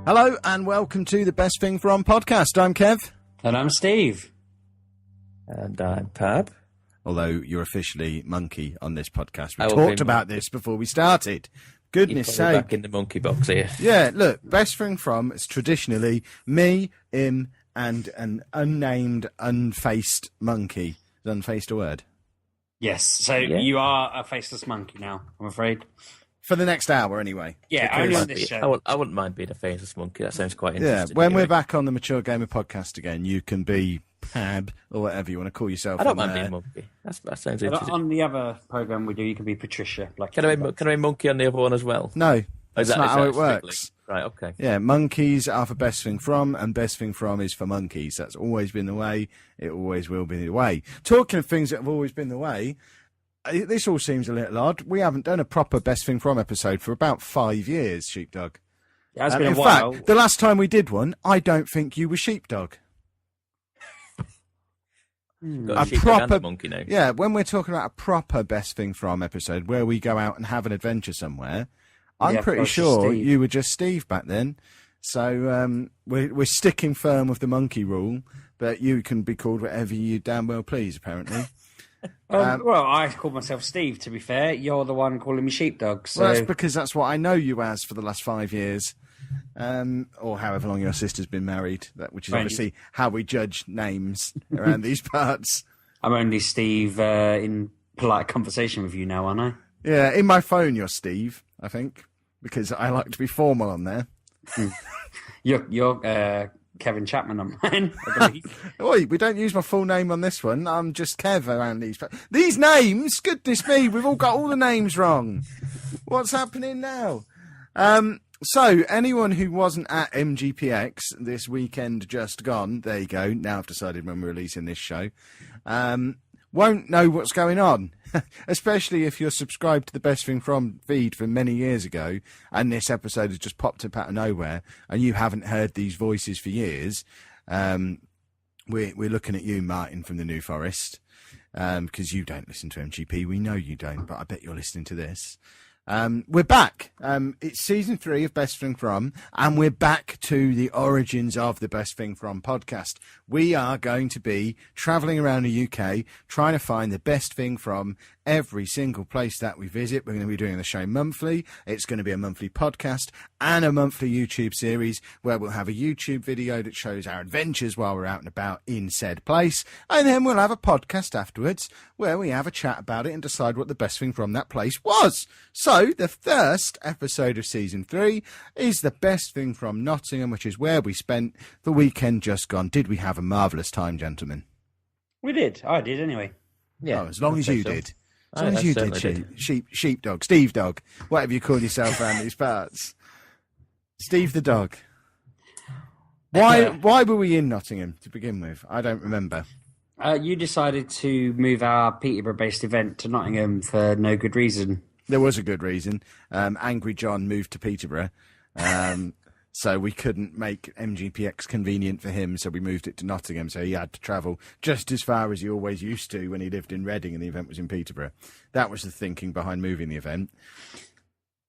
Hello and welcome to the Best Thing From podcast. I'm Kev. And I'm Steve. And I'm Pab. Although you're officially Monkey on this podcast. We talked about this before we started. Goodness sake. Back in the monkey box here. Yeah, look, Best Thing From is traditionally me, him, and an unnamed, unfaced monkey. Is unfaced a word? Yes, so you are a faceless monkey now, I'm afraid. For the next hour, anyway. Yeah, only on this show. I wouldn't mind being a faceless monkey. That sounds quite interesting. Yeah, when we're back on the Mature Gamer podcast again, you can be Pab or whatever you want to call yourself. I don't mind being a monkey. That sounds interesting. On the other programme we do, you can be Patricia. Can I be monkey on the other one as well? No, that's not how it works. Strictly? Right, okay. Yeah, monkeys are for Best Thing From, and Best Thing From is for monkeys. That's always been the way. It always will be the way. Talking of things that have always been the way, this all seems a little odd. We haven't done a proper Best Thing From episode for about 5 years, Sheepdog. Yeah, it's been a while. In fact, the last time we did one, I don't think you were Sheepdog. Got a proper monkey now. Yeah, when we're talking about a proper Best Thing From episode where we go out and have an adventure somewhere, I'm pretty sure you were just Steve back then. So we're sticking firm with the monkey rule, but you can be called whatever you damn well please, apparently. Well, I call myself Steve, to be fair. You're the one calling me Sheepdog. So. Well, that's because that's what I know you as for the last 5 years. Or however long your sister's been married, which is obviously how we judge names around these parts. I'm only Steve in polite conversation with you now, aren't I? Yeah, in my phone you're Steve, I think, because I like to be formal on there. You're Kevin Chapman on mine, I believe. Oi, we don't use my full name on this one. I'm just Kev around these names. Goodness me, we've all got all the names wrong. What's happening now? So anyone who wasn't at MGPX this weekend just gone, there you go. Now I've decided when we're releasing this show, won't know what's going on, especially if you're subscribed to the Best Thing From feed from many years ago, and this episode has just popped up out of nowhere, and you haven't heard these voices for years. We're looking at you, Martin, from the New Forest, because you don't listen to MGP. We know you don't, but I bet you're listening to this. We're back. It's season 3 of Best Thing From, and we're back to the origins of the Best Thing From podcast. We are going to be travelling around the UK, trying to find the best thing from every single place that we visit. We're going to be doing the show monthly. It's going to be a monthly podcast and a monthly YouTube series where we'll have a YouTube video that shows our adventures while we're out and about in said place. And then we'll have a podcast afterwards where we have a chat about it and decide what the best thing from that place was. So the first episode of season 3 is the Best Thing From Nottingham, which is where we spent the weekend just gone. Did we have a marvellous time, gentlemen? We did. I did, anyway. Yeah, as long as you did. As long as you did, sheepdog, Steve Dog, whatever you call yourself around these parts. Steve the Dog. Why were we in Nottingham to begin with? I don't remember. You decided to move our Peterborough-based event to Nottingham for no good reason. There was a good reason. Angry John moved to Peterborough, so we couldn't make MGPX convenient for him, so we moved it to Nottingham, so he had to travel just as far as he always used to when he lived in Reading and the event was in Peterborough. That was the thinking behind moving the event.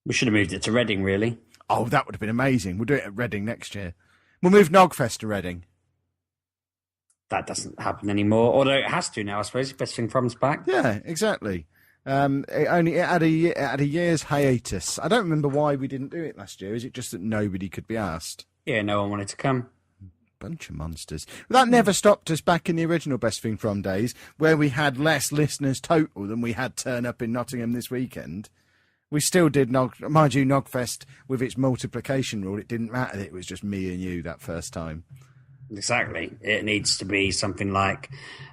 We should have moved it to Reading, really. Oh, that would have been amazing. We'll do it at Reading next year. We'll move Nogfest to Reading. That doesn't happen anymore, although it has to now, I suppose. Best Thing From's back. Yeah, exactly. It had a year's hiatus. I don't remember why we didn't do it last year. Is it just that nobody could be asked? Yeah, no one wanted to come. Bunch of monsters. That never stopped us back in the original Best Thing From days, where we had less listeners total than we had turn up in Nottingham this weekend. We still did, mind you, Nogfest with its multiplication rule. It didn't matter that it was just me and you that first time. Exactly. It needs to be something like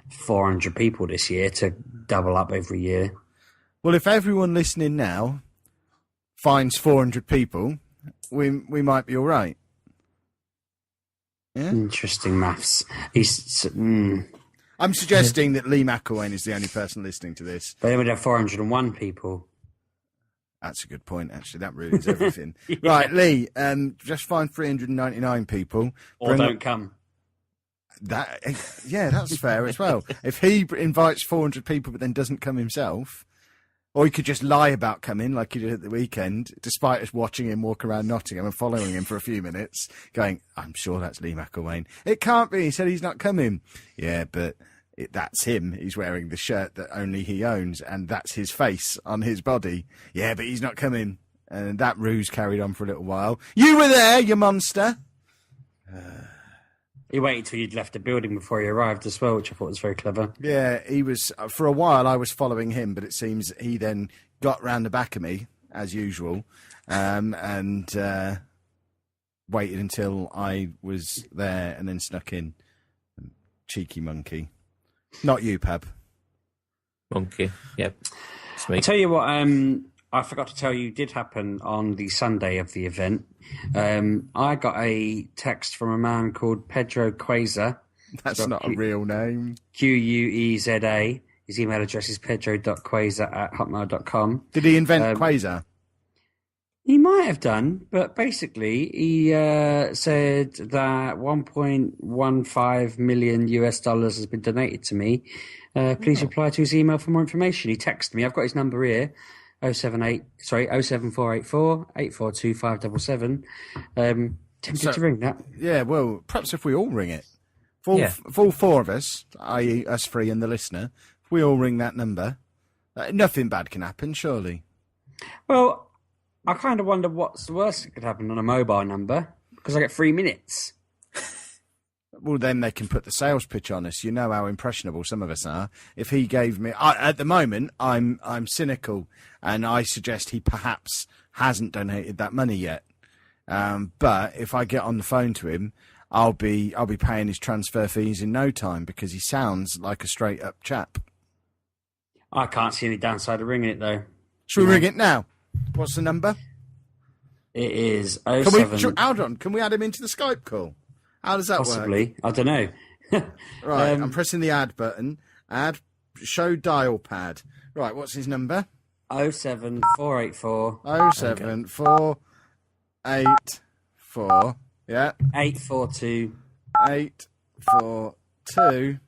400 people this year to double up every year. Well, if everyone listening now finds 400 people, we might be all right. Yeah? Interesting maths. I'm suggesting that Lee McElwain is the only person listening to this. But then we'd have 401 people. That's a good point, actually. That ruins everything. Yeah. Right, Lee, just find 399 people. Or don't come. Yeah, that's fair as well. If he invites 400 people but then doesn't come himself, Or he could just lie about coming like he did at the weekend, despite us watching him walk around Nottingham and following him for a few minutes, going, I'm sure that's Lee McElwain. It can't be. He said he's not coming. Yeah, but that's him. He's wearing the shirt that only he owns, and that's his face on his body. Yeah, but he's not coming. And that ruse carried on for a little while. You were there, you monster. He waited till you'd left the building before he arrived as well, which I thought was very clever. Yeah, he was. For a while, I was following him, but it seems he then got round the back of me, as usual, and waited until I was there and then snuck in. Cheeky monkey. Not you, Pab. Monkey, yep. It's me. I'll tell you what, I forgot to tell you did happen on the Sunday of the event. I got a text from a man called Petro Queisser. That's not a real name. Queza. His email address is pedro.queisser@hotmail.com. Did he invent Quasar? He might have done, but basically he said that $1.15 million has been donated to me. Please reply to his email for more information. He texted me. I've got his number here. 07484 842 577. Tempted to ring that. Yeah, well, perhaps if we all ring it. If all four of us, i.e. us three and the listener, if we all ring that number, nothing bad can happen, surely. Well, I kind of wonder what's the worst that could happen on a mobile number, because I get 3 minutes. Well, then they can put the sales pitch on us. You know how impressionable some of us are. If he gave me... at the moment, I'm cynical, and I suggest he perhaps hasn't donated that money yet. But if I get on the phone to him, I'll be paying his transfer fees in no time, because he sounds like a straight-up chap. I can't see any downside of ringing it, though. Should we ring it now? What's the number? It is 07... Hold on, can we add him into the Skype call? How does that Possibly. work? I don't know. Right, I'm pressing the add button. Add, show dial pad. Right, what's his number? 07484 07484. Yeah. 842 842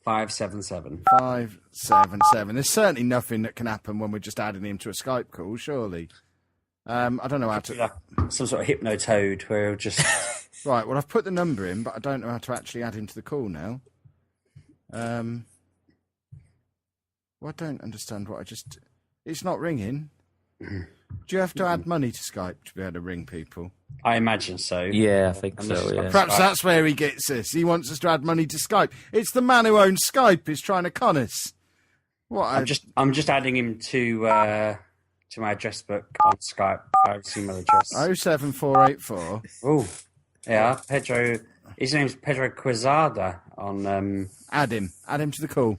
577. 577. There's certainly nothing that can happen when we're just adding him to a Skype call, surely. I don't know how to... Like some sort of hypnotoad where it'll just... Right, well, I've put the number in, but I don't know how to actually add him to the call now. Well, I don't understand what I just... It's not ringing. Do you have to add money to Skype to be able to ring people? I imagine so. Yeah, I think so, yeah. Perhaps that's where he gets us. He wants us to add money to Skype. It's the man who owns Skype who's trying to con us. What? I'm just adding him to my address book on Skype. His email address. 07484. Oh, yeah. Pedro. His name's Petro Queisser on. Add him to the call.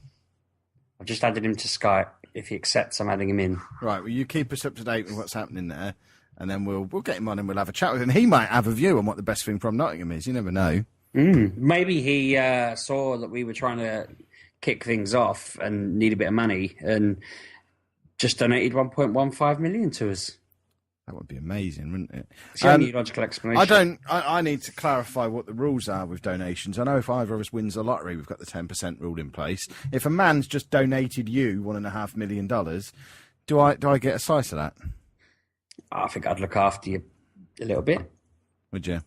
I've just added him to Skype. If he accepts, I'm adding him in. Right. Well, you keep us up to date with what's happening there, and then we'll get him on and we'll have a chat with him. He might have a view on what the best thing from Nottingham is. You never know. Maybe he saw that we were trying to kick things off and need a bit of money and just donated 1.15 million to us. That would be amazing, wouldn't it? It's the only logical explanation. I need to clarify what the rules are with donations. I know if either of us wins the lottery, we've got the 10% rule in place. If a man's just donated you $1.5 million, do I get a slice of that? I think I'd look after you a little bit. Would you?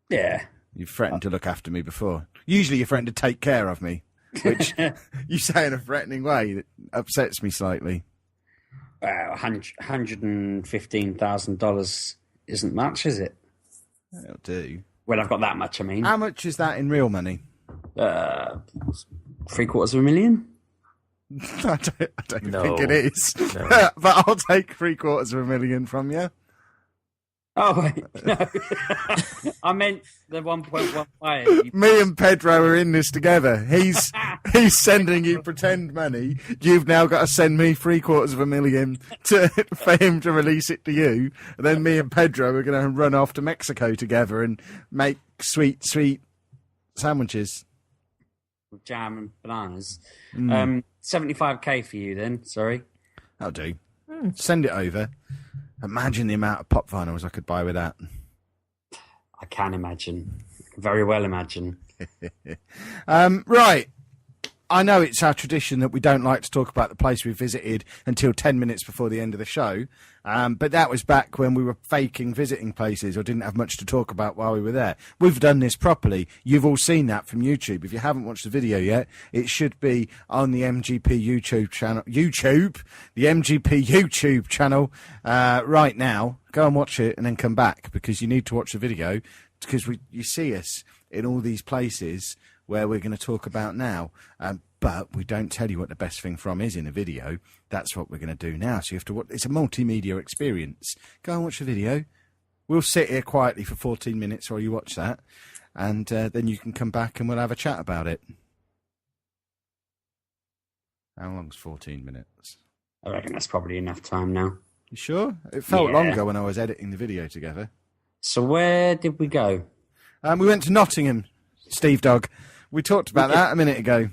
Yeah. You've threatened to look after me before. Usually you threaten to take care of me, which you say in a threatening way that upsets me slightly. Well, $115,000 isn't much, is it? It'll do. Well, I've got that much, I mean. How much is that in real money? $750,000. I don't think it is. No. But I'll take $750,000 from you. Oh, wait, no. I meant the 1.15. Me and Pedro are in this together. He's sending you pretend money. You've now got to send me $750,000 for him to release it to you. And then me and Pedro are going to run off to Mexico together and make sweet sandwiches. With jam and bananas. 75k for you then, sorry. That'll do. Send it over. Imagine the amount of pop vinyls I could buy with that. I can imagine. Very well imagine. Right. I know it's our tradition that we don't like to talk about the place we visited until 10 minutes before the end of the show. But that was back when we were faking visiting places or didn't have much to talk about while we were there. We've done this properly. You've all seen that from YouTube. If you haven't watched the video yet, it should be on the MGP YouTube channel. The MGP YouTube channel right now. Go and watch it and then come back, because you need to watch the video, because you see us in all these places where we're going to talk about now. But we don't tell you what the best thing from is in a video. That's what we're going to do now. So you have to watch. It's a multimedia experience. Go and watch the video. We'll sit here quietly for 14 minutes while you watch that. And then you can come back and we'll have a chat about it. How long's 14 minutes? I reckon that's probably enough time now. You sure? It felt longer when I was editing the video together. So where did we go? We went to Nottingham, Steve Dog. We talked about that a minute ago.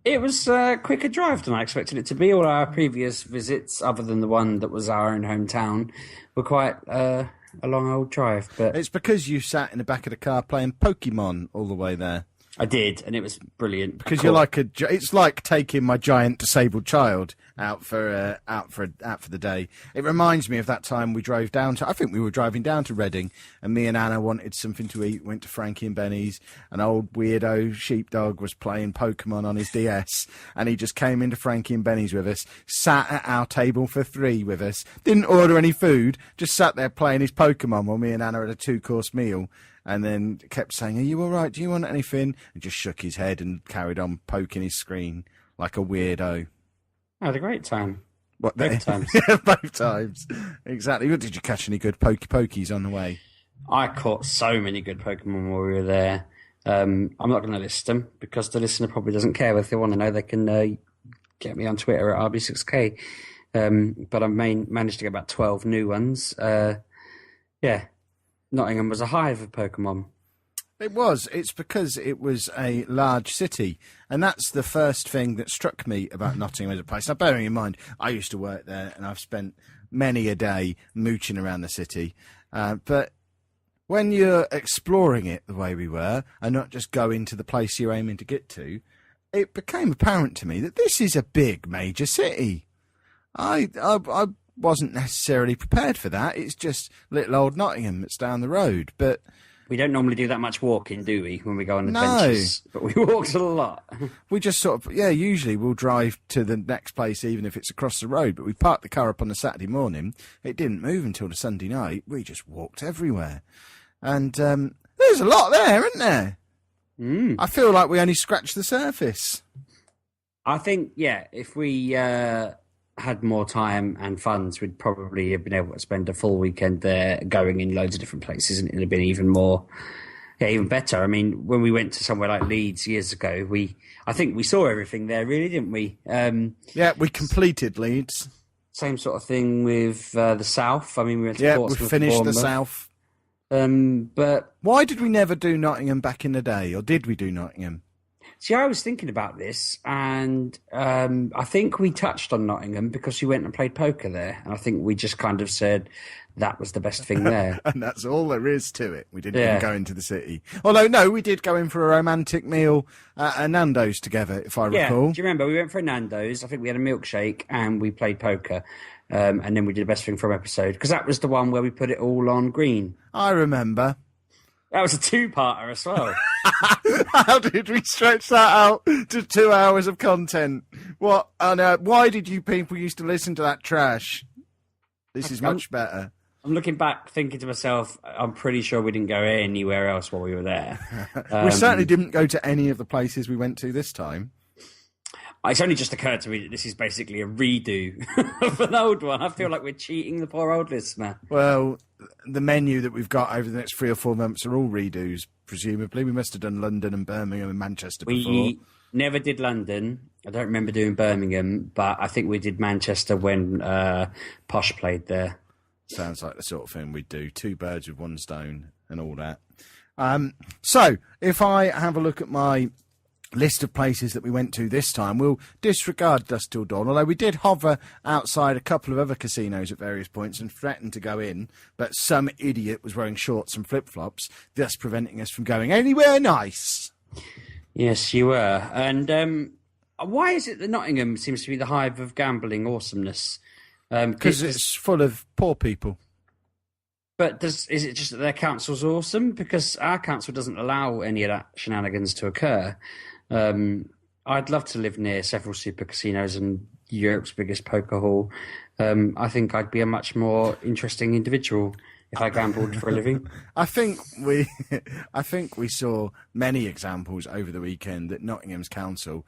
It was a quicker drive than I expected it to be. All our previous visits, other than the one that was our own hometown, were quite a long old drive. But it's because you sat in the back of the car playing Pokemon all the way there. I did, and it was brilliant. Because you're like it's like taking my giant disabled child out for the day. It reminds me of that time we drove down to. I think we were driving down to Reading, and me and Anna wanted something to eat. Went to Frankie and Benny's. An old weirdo sheepdog was playing Pokemon on his DS, and he just came into Frankie and Benny's with us. Sat at our table for 3 with us. Didn't order any food. Just sat there playing his Pokemon while me and Anna had a 2-course meal. And then kept saying, "Are you all right? Do you want anything?" And just shook his head and carried on poking his screen like a weirdo. I had a great time. What, both times? Yeah, both times. Exactly. Did you catch any good pokies on the way? I caught so many good Pokemon while we were there. I'm not going to list them, because the listener probably doesn't care. If they want to know, they can get me on Twitter at RB6K. But I managed to get about 12 new ones. Yeah. Nottingham was a hive of Pokemon. It was. It's because it was a large city. And that's the first thing that struck me about Nottingham as a place. Now, bearing in mind, I used to work there and I've spent many a day mooching around the city. But when you're exploring it the way we were and not just going to the place you're aiming to get to, it became apparent to me that this is a big major city. I wasn't necessarily prepared for that. It's just little old Nottingham that's down the road. But we don't normally do that much walking, do we, when we go on adventures? No. But we walked a lot. We just sort of, usually we'll drive to the next place even if it's across the road. But we parked the car up on the Saturday morning. It didn't move until the Sunday night. We just walked everywhere. And there's a lot there, isn't there? I feel like we only scratched the surface. I think, if we had more time and funds, we'd probably have been able to spend a full weekend there, going in loads of different places, and it'd have been even more, even better. I mean, when we went to somewhere like Leeds years ago, I think we saw everything there, really, didn't we? We completed Leeds. Same sort of thing with the South. I mean, we went to Portsmouth, we finished the South. But why did we never do Nottingham back in the day, or did we do Nottingham? See, I was thinking about this, and I think we touched on Nottingham because we went and played poker there, and I think we just kind of said that was the best thing there. And that's all there is to it. We didn't even go into the city. Although, no, we did go in for a romantic meal at Nando's together, if I recall. Do you remember? We went for a Nando's. I think we had a milkshake, and we played poker. And then we did the best thing from episode, because that was the one where we put it all on green. I remember. That was a 2-parter as well. How did we stretch that out to 2 hours of content? What? Why did you people used to listen to that trash? This is much better. I'm looking back, thinking to myself, I'm pretty sure we didn't go anywhere else while we were there. We certainly didn't go to any of the places we went to this time. It's only just occurred to me that this is basically a redo of an old one. I feel like we're cheating the poor old listener. Well, the menu that we've got over the next 3 or 4 months are all redos, presumably. We must have done London and Birmingham and Manchester before. We never did London. I don't remember doing Birmingham, but I think we did Manchester when Posh played there. Sounds like the sort of thing we'd do. 2 birds with 1 stone and all that. So, if I have a look at my list of places that we went to this time, we'll disregard Dusk Till Dawn, although we did hover outside a couple of other casinos at various points and threatened to go in, but some idiot was wearing shorts and flip-flops, thus preventing us from going anywhere nice. Yes, you were. And Why is it that Nottingham seems to be the hive of gambling awesomeness? Because it's full of poor people. But is it just that their council's awesome? Because our council doesn't allow any of that shenanigans to occur. I'd love to live near several super casinos and Europe's biggest poker hall. I think I'd be a much more interesting individual if I gambled for a living. I think we saw many examples over the weekend that Nottingham's council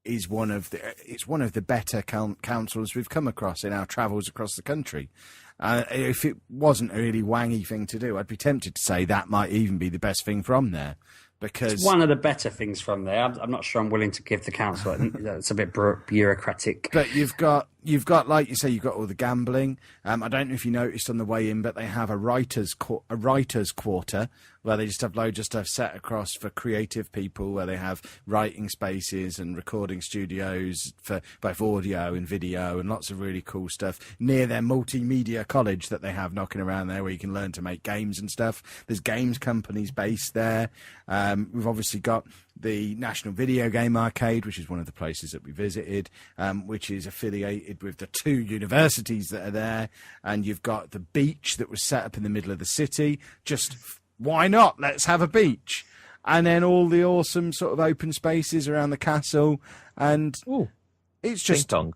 is one of the better councils we've come across in our travels across the country. If it wasn't a really wangy thing to do, I'd be tempted to say that might even be the best thing from there. Because it's one of the better things from there. I'm not sure I'm willing to give the council. It's a bit bureaucratic. But you've got, like you say, you've got all the gambling. I don't know if you noticed on the way in, but they have a writers' quarter where they just have loads of stuff set across for creative people, where they have writing spaces and recording studios for both audio and video and lots of really cool stuff near their multimedia college that they have knocking around there, where you can learn to make games and stuff. There's games companies based there. We've obviously got the National Video Game Arcade, which is one of the places that we visited, which is affiliated with the 2 universities that are there. And you've got the beach that was set up in the middle of the city. Just why not? Let's have a beach. And then all the awesome sort of open spaces around the castle. And it's just... Ping pong.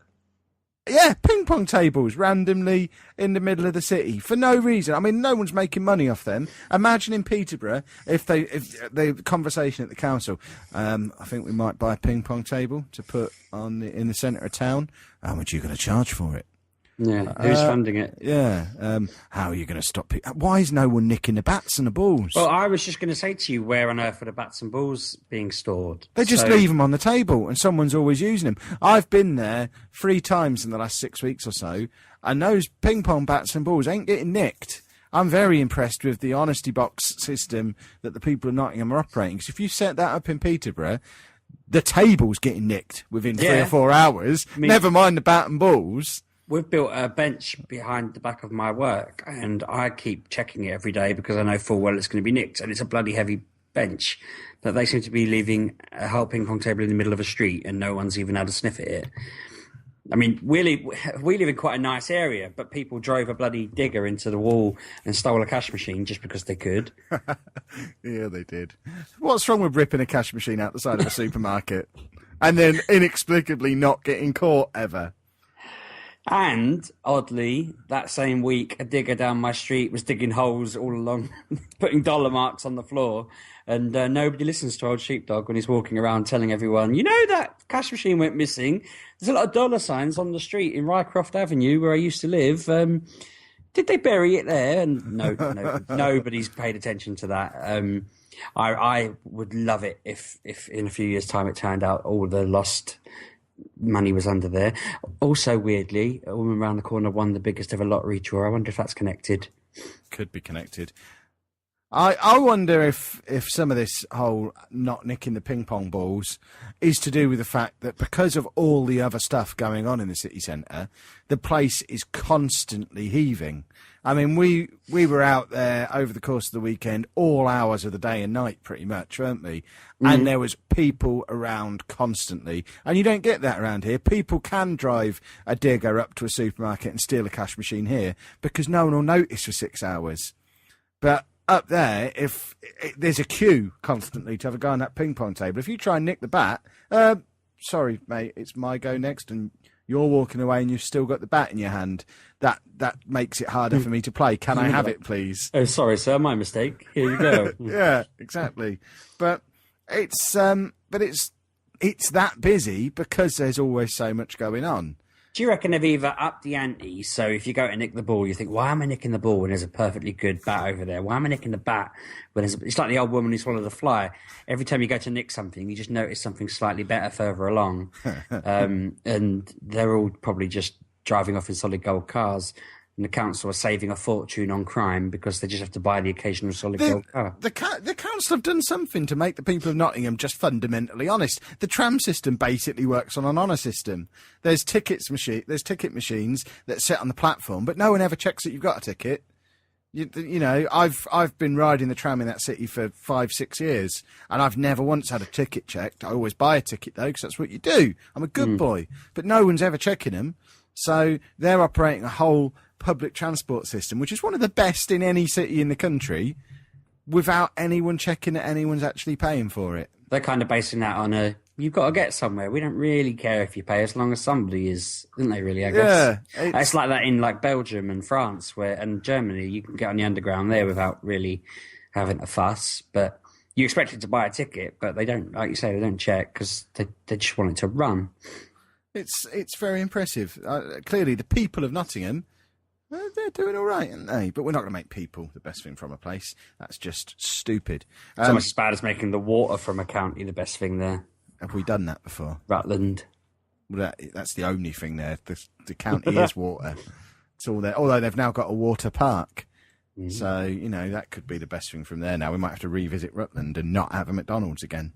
Yeah, ping pong tables randomly in the middle of the city for no reason. I mean, no one's making money off them. Imagine in Peterborough if the conversation at the council. I think we might buy a ping pong table to put in the centre of town. How much are you going to charge for it? Yeah, who's funding it? Yeah, how are you going to stop people? Why is no one nicking the bats and the balls? Well, I was just going to say to you, where on earth are the bats and balls being stored? They just leave them on the table, and someone's always using them. I've been there 3 times in the last 6 weeks or so, and those ping pong bats and balls ain't getting nicked. I'm very impressed with the honesty box system that the people of Nottingham are operating. Because if you set that up in Peterborough, the table's getting nicked within 3 or 4 hours. Never mind the bat and balls. We've built a bench behind the back of my work, and I keep checking it every day because I know full well it's going to be nicked, and it's a bloody heavy bench. But they seem to be leaving a whole ping pong table in the middle of a street, and no one's even had a sniff at it. I mean, we live in quite a nice area, but people drove a bloody digger into the wall and stole a cash machine just because they could. Yeah, they did. What's wrong with ripping a cash machine out the side of a supermarket and then inexplicably not getting caught ever? And, oddly, that same week, a digger down my street was digging holes all along, putting dollar marks on the floor, and nobody listens to Old Sheepdog when he's walking around telling everyone, you know that cash machine went missing? There's a lot of dollar signs on the street in Rycroft Avenue where I used to live. Did they bury it there? And no, nobody's paid attention to that. I would love it if in a few years' time it turned out all the lost money was under there. Also, weirdly, a woman around the corner won the biggest ever lottery draw. I wonder if that's connected. Could be connected. I wonder if some of this whole not nicking the ping pong balls is to do with the fact that because of all the other stuff going on in the city centre, the place is constantly heaving. I mean, we were out there over the course of the weekend, all hours of the day and night, pretty much, weren't we? And there was people around constantly. And you don't get that around here. People can drive a digger up to a supermarket and steal a cash machine here because no one will notice for 6 hours. But up there, if there's a queue constantly to have a go on that ping pong table, if you try and nick the bat, sorry, mate, it's my go next, and you're walking away and you've still got the bat in your hand. That makes it harder for me to play. Can I have it, please? Oh, sorry, sir, my mistake. Here you go. Yeah, exactly. But it's that busy because there's always so much going on. Do you reckon they've either upped the ante, so if you go to nick the ball, you think, why am I nicking the ball when there's a perfectly good bat over there? Why am I nicking the bat when it's like the old woman who swallowed the fly. Every time you go to nick something, you just notice something slightly better further along. And they're all probably just driving off in solid gold cars. And the council are saving a fortune on crime because they just have to buy the occasional solid gold car. The council have done something to make the people of Nottingham just fundamentally honest. The tram system basically works on an honour system. There's ticket machines that sit on the platform, but no one ever checks that you've got a ticket. You know, I've been riding the tram in that city for 5-6 years, and I've never once had a ticket checked. I always buy a ticket though, because that's what you do. I'm a good boy, but no one's ever checking them. So they're operating a whole public transport system, which is one of the best in any city in the country, without anyone checking that anyone's actually paying for it. They're kind of basing that on you've got to get somewhere. We don't really care if you pay as long as somebody is, isn't they really, I guess? Yeah. It's like that in like Belgium and France and Germany. You can get on the underground there without really having a fuss. But you expect it to buy a ticket, but they don't, like you say, they don't check because they just want it to run. It's very impressive. Clearly, the people of Nottingham, they're doing all right, aren't they? But we're not going to make people the best thing from a place. That's just stupid. It's almost as bad as making the water from a county the best thing there. Have we done that before? Rutland. Well, that's the only thing there. The county is water. It's all there. Although they've now got a water park. Mm. So, you know, that could be the best thing from there now. We might have to revisit Rutland and not have a McDonald's again.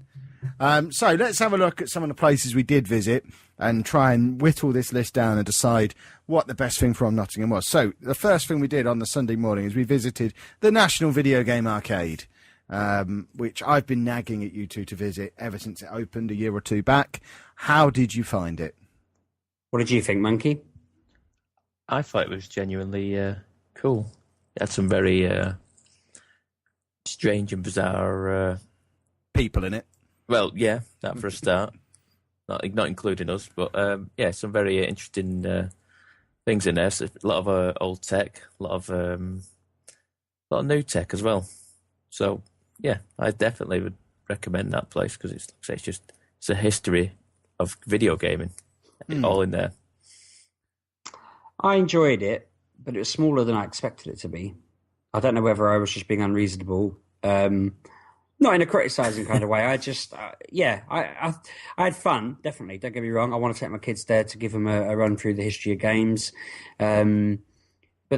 So let's have a look at some of the places we did visit and try and whittle this list down and decide what the best thing from Nottingham was. So the first thing we did on the Sunday morning is we visited the National Video Game Arcade, which I've been nagging at you two to visit ever since it opened a year or two back. How did you find it? What did you think, Monkey? I thought it was genuinely cool. It had some very strange and bizarre people in it. Well, yeah, that for a start. Not including us, but yeah, some very interesting things in there. So a lot of old tech, a lot of new tech as well. So yeah, I definitely would recommend that place because it's a history of video gaming, all in there. I enjoyed it, but it was smaller than I expected it to be. I don't know whether I was just being unreasonable. Not in a criticising kind of way. I just, I had fun, definitely. Don't get me wrong. I want to take my kids there to give them a run through the history of games. But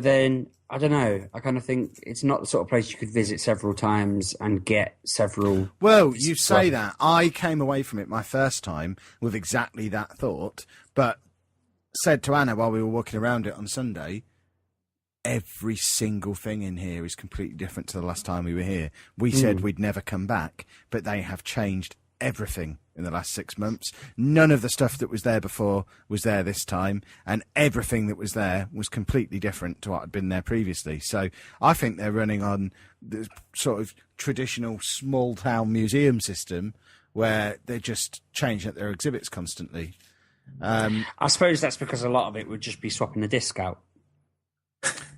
then, I don't know. I kind of think it's not the sort of place you could visit several times and get several... Well, you say that. I came away from it my first time with exactly that thought, but said to Anna while we were walking around it on Sunday... Every single thing in here is completely different to the last time we were here. We said we'd never come back, but they have changed everything in the last 6 months. None of the stuff that was there before was there this time, and everything that was there was completely different to what had been there previously. So I think they're running on the sort of traditional small-town museum system where they're just changing up their exhibits constantly. I suppose that's because a lot of it would just be swapping the disc out.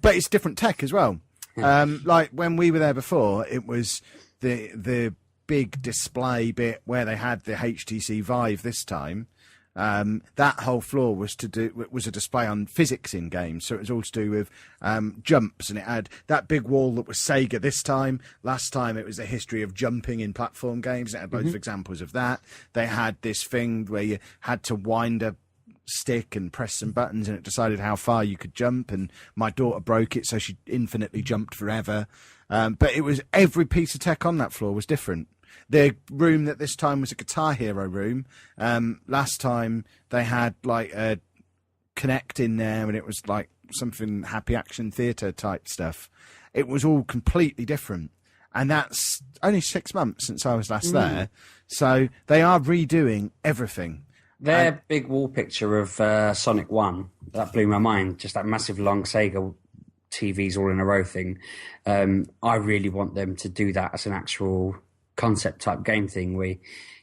But it's different tech as well. Like when we were there before, it was the big display bit where they had the HTC Vive this time. That whole floor was a display on physics in games, so it was all to do with jumps, and it had that big wall that was Sega this time. Last time it was the history of jumping in platform games. It had loads of examples of that. They had this thing where you had to wind a stick and press some buttons and it decided how far you could jump, and my daughter broke it, so she infinitely jumped forever. But it was every piece of tech on that floor was different. The room that this time was a Guitar Hero room. Last time they had like a Connect in there, and it was like something Happy Action Theatre type stuff. It was all completely different. And that's only 6 months since I was last there. So they are redoing everything. Their big wall picture of Sonic 1, that blew my mind. Just that massive long Sega TVs all in a row thing. I really want them to do that as an actual concept type game thing where,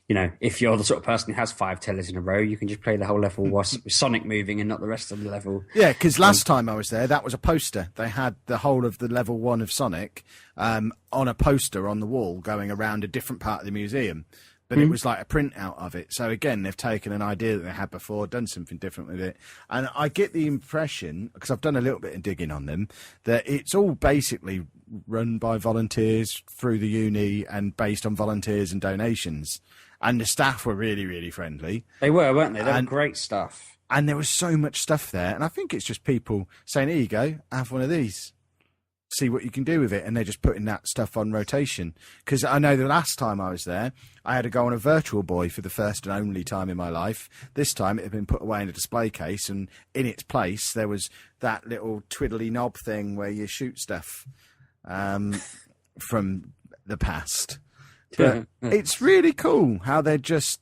you know, if you're the sort of person who has 5 tellers in a row, you can just play the whole level with Sonic moving and not the rest of the level. Yeah, because last time I was there, that was a poster. They had the whole of the level 1 of Sonic on a poster on the wall going around a different part of the museum. But it was like a printout of it. So again, they've taken an idea that they had before, done something different with it. And I get the impression, because I've done a little bit of digging on them, that it's all basically run by volunteers through the uni and based on volunteers and donations. And the staff were really, really friendly. They were, weren't they? They were great stuff. And there was so much stuff there. And I think it's just people saying, here you go, have one of these. see what you can do with it. And they're just putting that stuff on rotation. Because I know the last time I was there, I had to go on a Virtual Boy for the first and only time in my life. This time it had been put away in a display case, and in its place there was that little twiddly knob thing where you shoot stuff from the past. But it's really cool how they're just,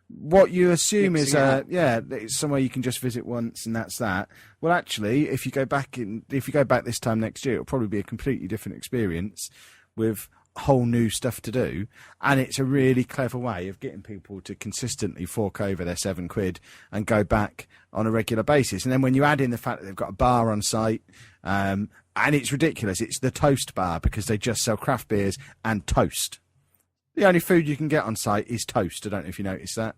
what you assume is it's somewhere you can just visit once and that's that. Well, actually, if you go back this time next year, it'll probably be a completely different experience with whole new stuff to do. And it's a really clever way of getting people to consistently fork over their £7 and go back on a regular basis. And then when you add in the fact that they've got a bar on site, and it's ridiculous, it's the toast bar, because they just sell craft beers and toast. The only food you can get on site is toast. I don't know if you noticed that.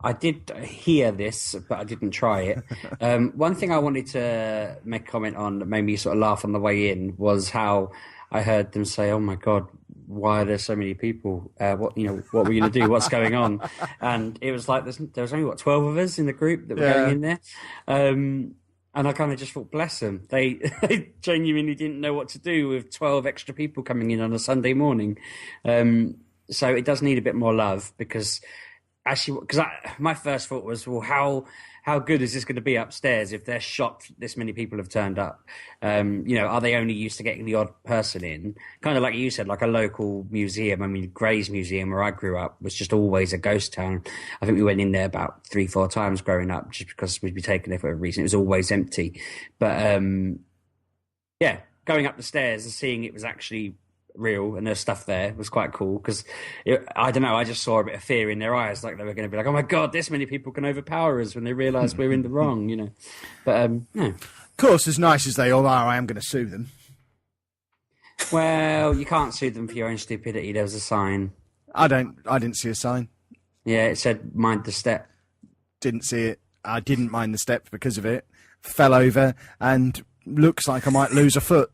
I did hear this, but I didn't try it. One thing I wanted to make a comment on that made me sort of laugh on the way in was how I heard them say, "Oh my God, why are there so many people? What are we going to do? What's going on?" And it was like there was only 12 of us in the group that were going in there, and I kind of just thought, bless them, they genuinely didn't know what to do with 12 extra people coming in on a Sunday morning. So it does need a bit more love, because my first thought was, well, how good is this going to be upstairs if they're shocked this many people have turned up? Are they only used to getting the odd person in? Kind of like you said, like a local museum. I mean, Gray's Museum, where I grew up, was just always a ghost town. I think we went in there about 3-4 times growing up, just because we'd be taken there for a reason. It was always empty. But going up the stairs and seeing it was actually real and there's stuff there was quite cool, because I don't know, I just saw a bit of fear in their eyes, like they were going to be like, oh my God, this many people can overpower us, when they realise we're in the wrong, But Of course, as nice as they all are, I am going to sue them. Well, you can't sue them for your own stupidity. There was a sign. I didn't see a sign. Yeah, it said mind the step. Didn't see it. I didn't mind the steps because of it. Fell over and looks like I might lose a foot.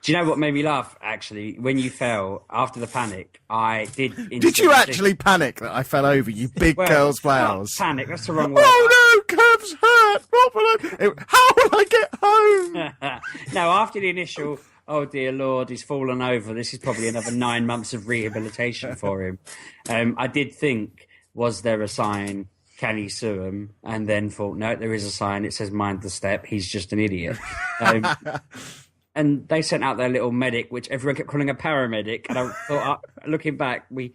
Do you know what made me laugh, actually? When you fell, after the panic, I did... Did you actually panic that I fell over, you big girl's flowers? Panic, that's the wrong word. Oh no, Kev's hurt! How will I get home? No, after the initial, oh dear Lord, he's fallen over, this is probably another 9 months of rehabilitation for him. I did think, was there a sign, can he sue him? And then thought, no, there is a sign, it says mind the step, he's just an idiot. And they sent out their little medic, which everyone kept calling a paramedic. And I thought, looking back, we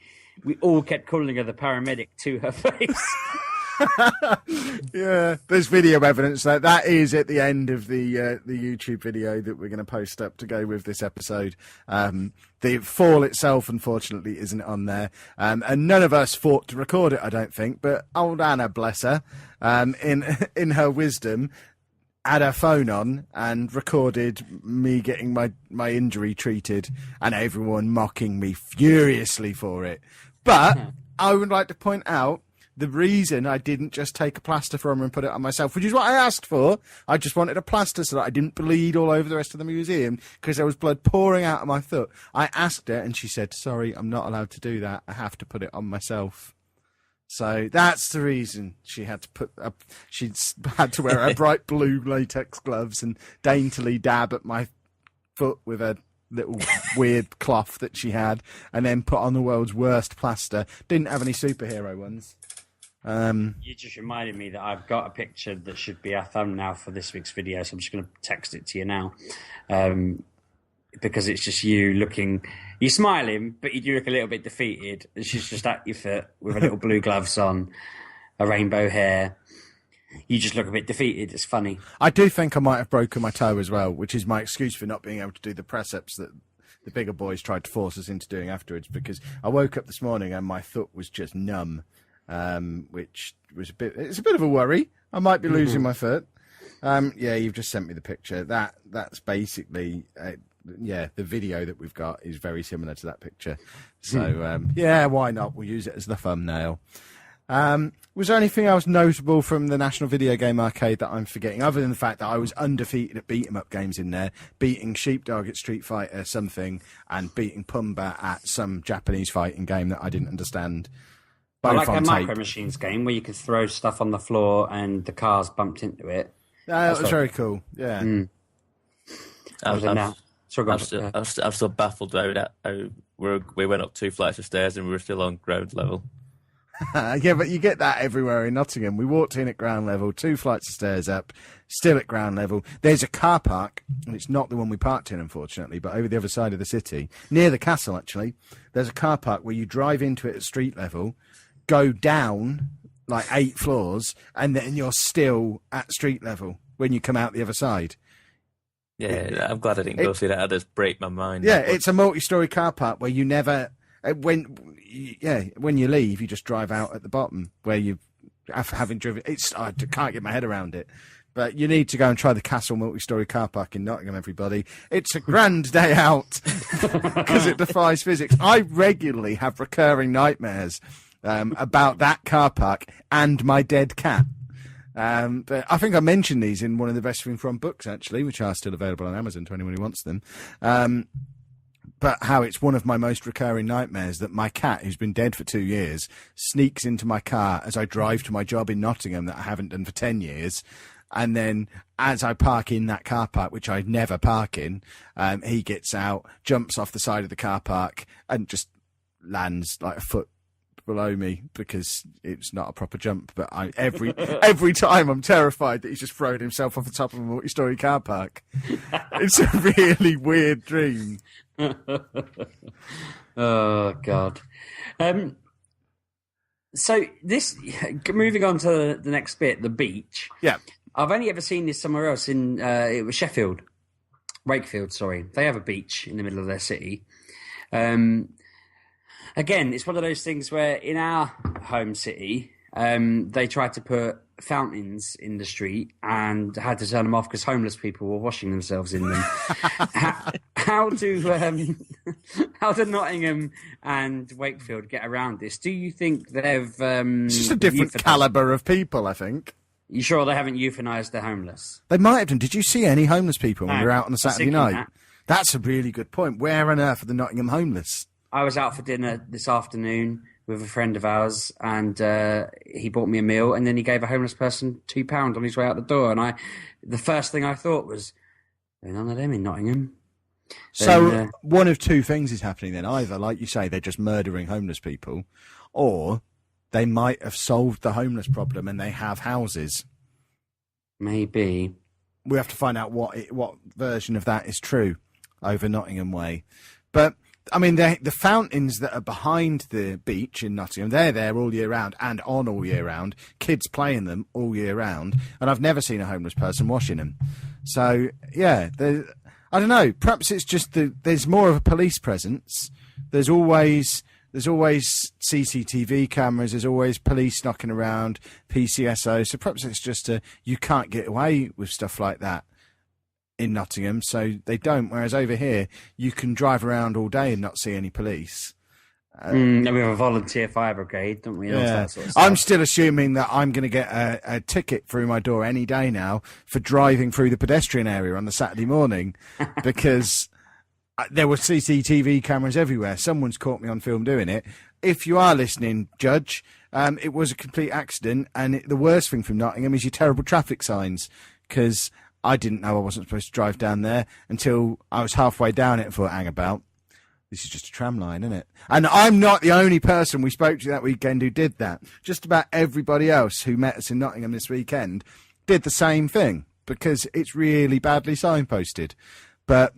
all kept calling her the paramedic to her face. Yeah, there's video evidence that is at the end of the YouTube video that we're going to post up to go with this episode. The fall itself, unfortunately, isn't on there. And none of us fought to record it, I don't think. But old Anna, bless her, in her wisdom, had her phone on and recorded me getting my injury treated and everyone mocking me furiously for it. But I would like to point out the reason I didn't just take a plaster from her and put it on myself, which is what I asked for. I just wanted a plaster so that I didn't bleed all over the rest of the museum because there was blood pouring out of my foot. I asked her and she said, sorry, I'm not allowed to do that. I have to put it on myself. So that's the reason she had to wear her bright blue latex gloves and daintily dab at my foot with a little weird cloth that she had, and then put on the world's worst plaster. Didn't have any superhero ones. You just reminded me that I've got a picture that should be our thumbnail for this week's video, so I'm just going to text it to you now. Because it's just you looking... You're smiling, but you do look a little bit defeated. And she's just at your foot with her little blue gloves on, a rainbow hair. You just look a bit defeated. It's funny. I do think I might have broken my toe as well, which is my excuse for not being able to do the press-ups that the bigger boys tried to force us into doing afterwards, because I woke up this morning and my foot was just numb, which was it's a bit of a worry. I might be losing my foot. Yeah, you've just sent me the picture. That's basically... the video that we've got is very similar to that picture. So, yeah, why not? We'll use it as the thumbnail. Was there anything else notable from the National Video Game Arcade that I'm forgetting, other than the fact that I was undefeated at beat-em-up games in there, beating Sheepdog at Street Fighter something, and beating Pumba at some Japanese fighting game that I didn't understand? Like a Micro Machines game where you could throw stuff on the floor and the cars bumped into it. That was very cool, yeah. Other than that. Sorry, go on. I'm still baffled by that. How we went up 2 flights of stairs and we were still on ground level. Yeah, but you get that everywhere in Nottingham. We walked in at ground level, 2 flights of stairs up, still at ground level. There's a car park, and it's not the one we parked in, unfortunately, but over the other side of the city, near the castle, actually. There's a car park where you drive into it at street level, go down like 8 floors, and then you're still at street level when you come out the other side. Yeah, I'm glad I didn't go see that. I'd just break my mind. Yeah, it's a multi-storey car park where you never... when you leave, you just drive out at the bottom where you having driven. I can't get my head around it, but you need to go and try the Castle multi-storey car park in Nottingham, everybody. It's a grand day out because it defies physics. I regularly have recurring nightmares about that car park and my dead cat. But I think I mentioned these in one of the Best Thing From books, actually, which are still available on Amazon to anyone who wants them. But how it's one of my most recurring nightmares that my cat, who's been dead for 2 years, sneaks into my car as I drive to my job in Nottingham that I haven't done for 10 years. And then as I park in that car park, which I never park in, he gets out, jumps off the side of the car park and just lands like a foot below me because it's not a proper jump. But every time I'm terrified that he's just thrown himself off the top of a multi-storey car park. It's a really weird dream. Oh God. So this, moving on to the next bit, the beach. Yeah. I've only ever seen this somewhere else in it was Wakefield. Sorry, they have a beach in the middle of their city. Again, it's one of those things where in our home city, they tried to put fountains in the street and had to turn them off because homeless people were washing themselves in them. How do Nottingham and Wakefield get around this? Do you think they've it's just a different calibre of people, I think. You sure they haven't euthanised the homeless? They might have done. Did you see any homeless people when we were out on a Saturday night? That's a really good point. Where on earth are the Nottingham homeless? I was out for dinner this afternoon with a friend of ours, and he bought me a meal, and then he gave a homeless person £2 on his way out the door. And the first thing I thought was, "There's none of them in Nottingham." So one of two things is happening then. Either, like you say, they're just murdering homeless people, or they might have solved the homeless problem and they have houses. Maybe. We have to find out what version of that is true over Nottingham Way. But I mean, the fountains that are behind the beach in Nottingham, they're there all year round and on all year round. Kids play in them all year round. And I've never seen a homeless person washing them. So, yeah, I don't know. Perhaps it's just there's more of a police presence. There's always CCTV cameras. There's always police knocking around, PCSO. So perhaps it's just you can't get away with stuff like that in Nottingham, so they don't. Whereas over here, you can drive around all day and not see any police. And we have a volunteer fire brigade, don't we? Yeah. That sort of stuff. I'm still assuming that I'm going to get a ticket through my door any day now for driving through the pedestrian area on the Saturday morning because there were CCTV cameras everywhere. Someone's caught me on film doing it. If you are listening, Judge, it was a complete accident, and the worst thing from Nottingham is your terrible traffic signs, because I didn't know I wasn't supposed to drive down there until I was halfway down it and thought, hang about, this is just a tram line, isn't it? And I'm not the only person we spoke to that weekend who did that. Just about everybody else who met us in Nottingham this weekend did the same thing, because it's really badly signposted. But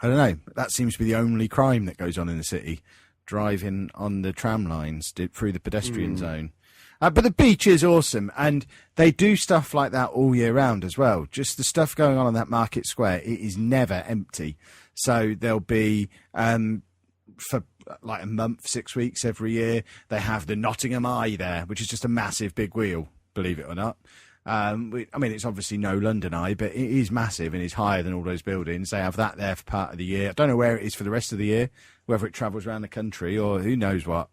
I don't know, that seems to be the only crime that goes on in the city, driving on the tram lines through the pedestrian zone. But the beach is awesome, and they do stuff like that all year round as well. Just the stuff going on that market square, it is never empty. So there'll be, for like a month, 6 weeks every year, they have the Nottingham Eye there, which is just a massive big wheel, believe it or not. I mean, it's obviously no London Eye, but it is massive and it's higher than all those buildings. They have that there for part of the year. I don't know where it is for the rest of the year, whether it travels around the country or who knows what.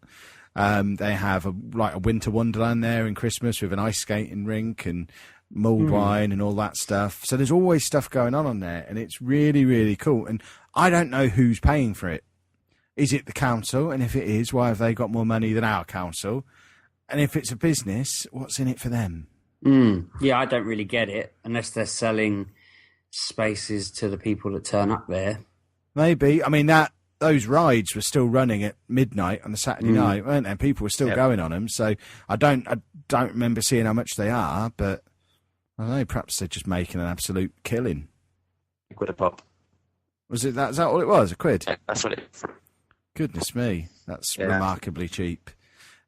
They have a winter wonderland there in Christmas with an ice skating rink and mulled wine and all that stuff. So there's always stuff going on there, and it's really, really cool. And I don't know who's paying for it. Is it the council? And if it is, why have they got more money than our council? And if it's a business, what's in it for them? Yeah, I don't really get it unless they're selling spaces to the people that turn up there. Maybe. I mean, those rides were still running at midnight on the Saturday night, weren't they? People were still going on them. So I don't remember seeing how much they are, but I don't know. Perhaps they're just making an absolute killing. £1 a pop. Was it that? Is that all it was? £1? Yeah, that's what it. Goodness me, that's remarkably cheap.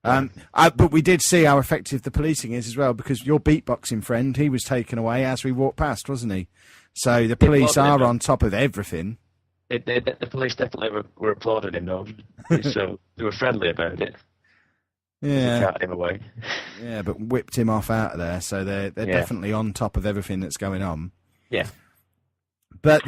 But we did see how effective the policing is as well, because your beatboxing friend, he was taken away as we walked past, wasn't he? So the police are on top of everything. The police definitely were applauding him, though. So they were friendly about it. Yeah. They carted him away. Yeah, but whipped him off out of there. So they're definitely on top of everything that's going on. Yeah. But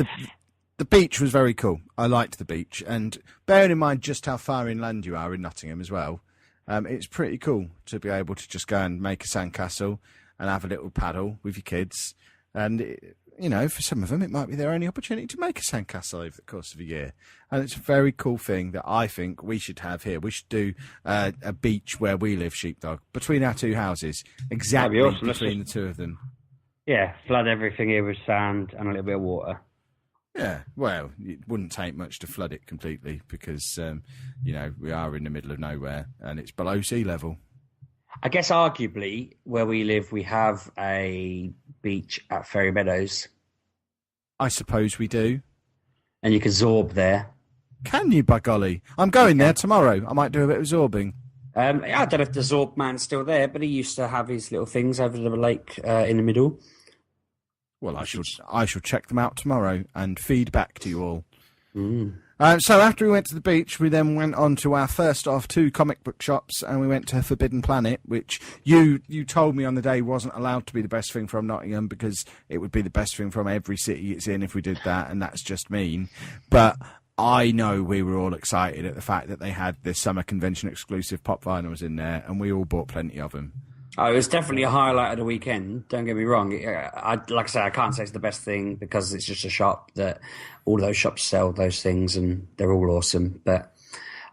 the beach was very cool. I liked the beach. And bearing in mind just how far inland you are in Nottingham as well, it's pretty cool to be able to just go and make a sandcastle and have a little paddle with your kids. And, for some of them, it might be their only opportunity to make a sandcastle over the course of a year. And it's a very cool thing that I think we should have here. We should do a beach where we live, Sheepdog, between our two houses, exactly awesome. between the two of them. Yeah, flood everything here with sand and a little bit of water. Yeah, well, it wouldn't take much to flood it completely because, we are in the middle of nowhere and it's below sea level. I guess arguably where we live, we have a beach at Ferry Meadows. I suppose we do. And you can zorb there. Can you, by golly? I'm going there tomorrow. I might do a bit of zorbing. I don't know if the zorb man's still there, but he used to have his little things over the lake in the middle. Well, I shall check them out tomorrow and feed back to you all. Mm. So after we went to the beach, we then went on to our first of 2 comic book shops, and we went to Forbidden Planet, which you told me on the day wasn't allowed to be the best thing from Nottingham because it would be the best thing from every city it's in if we did that, and that's just mean. But I know we were all excited at the fact that they had this summer convention exclusive pop vinyls in there, and we all bought plenty of them. Oh, it was definitely a highlight of the weekend. Don't get me wrong. Like I say, I can't say it's the best thing because it's just a shop that all those shops sell those things and they're all awesome. But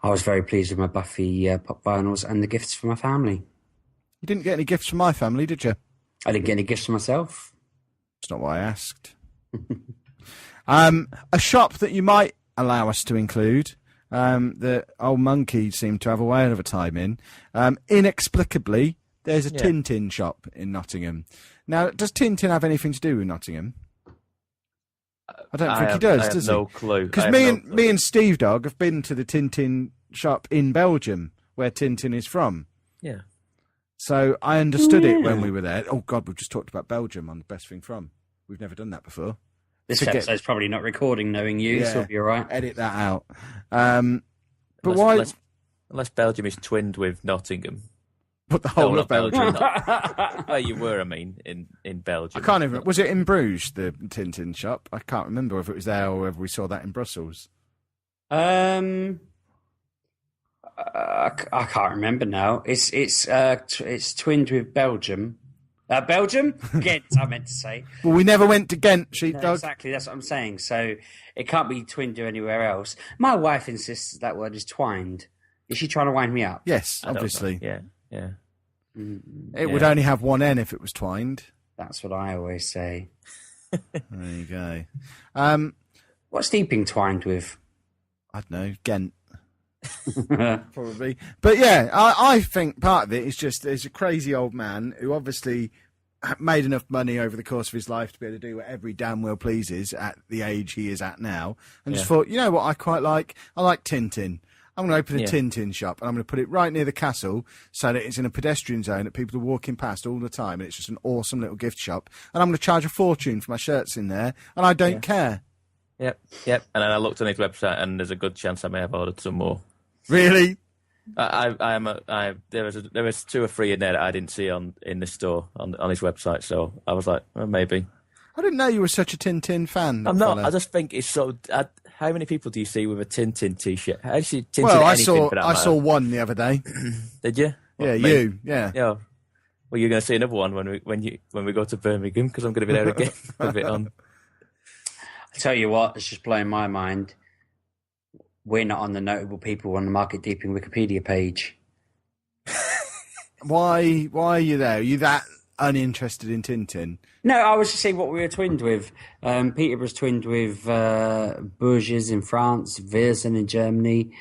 I was very pleased with my Buffy pop vinyls and the gifts for my family. You didn't get any gifts from my family, did you? I didn't get any gifts for myself. That's not what I asked. A shop that you might allow us to include, that old monkey seemed to have a whale of a time in, inexplicably. There's a Tintin Shop in Nottingham. Now, does Tintin have anything to do with Nottingham? I don't think he does, does he? No clue. Because me and Steve Dog have been to the Tintin Shop in Belgium, where Tintin is from. Yeah. So I understood it when we were there. Oh, God, we've just talked about Belgium on the best thing from. We've never done that before. This episode's probably not recording, knowing you, so it'll be all right. Edit that out. But why... Unless Belgium is twinned with Nottingham. But the whole of Belgium. Where you were, in Belgium. I can't even... Was it in Bruges, the Tintin Shop? I can't remember if it was there or whether we saw that in Brussels. I can't remember now. It's twinned with Belgium. Belgium? Ghent, I meant to say. Well, we never went to Ghent, Sheepdog. No, exactly, that's what I'm saying. So it can't be twinned to anywhere else. My wife insists that word is twined. Is she trying to wind me up? Yes, obviously. Yeah. It would only have one N if it was twined. That's what I always say. There you go. What's Deeping twined with? I don't know, Ghent. Probably. But yeah, I think part of it is just there's a crazy old man who obviously made enough money over the course of his life to be able to do whatever he damn well pleases at the age he is at now, and just thought, you know what I quite like? I like Tintin. I'm going to open a Tintin shop and I'm going to put it right near the castle so that it's in a pedestrian zone that people are walking past all the time, and it's just an awesome little gift shop, and I'm going to charge a fortune for my shirts in there, and I don't care. Yep. And then I looked on his website and there's a good chance I may have ordered some more. Really? There was 2 or 3 in there that I didn't see in the store on his website, so I was like, well, maybe. I didn't know you were such a Tintin fan. I'm not. Fella. I just think it's so. How many people do you see with a Tintin T-shirt? How do you see Tintin well, I anything for that matter? saw one the other day. Did you? Yeah, you. Yeah. Yeah. Well, you're going to see another one when we go to Birmingham, because I'm going to be there again with it on. I tell you what, it's just blowing my mind. We're not on the notable people on the Market Deeping Wikipedia page. Why are you there? Are you that uninterested in Tintin. No, I was just saying what we were twinned with. Peterborough's twinned with Bourges in France, Viersen in Germany.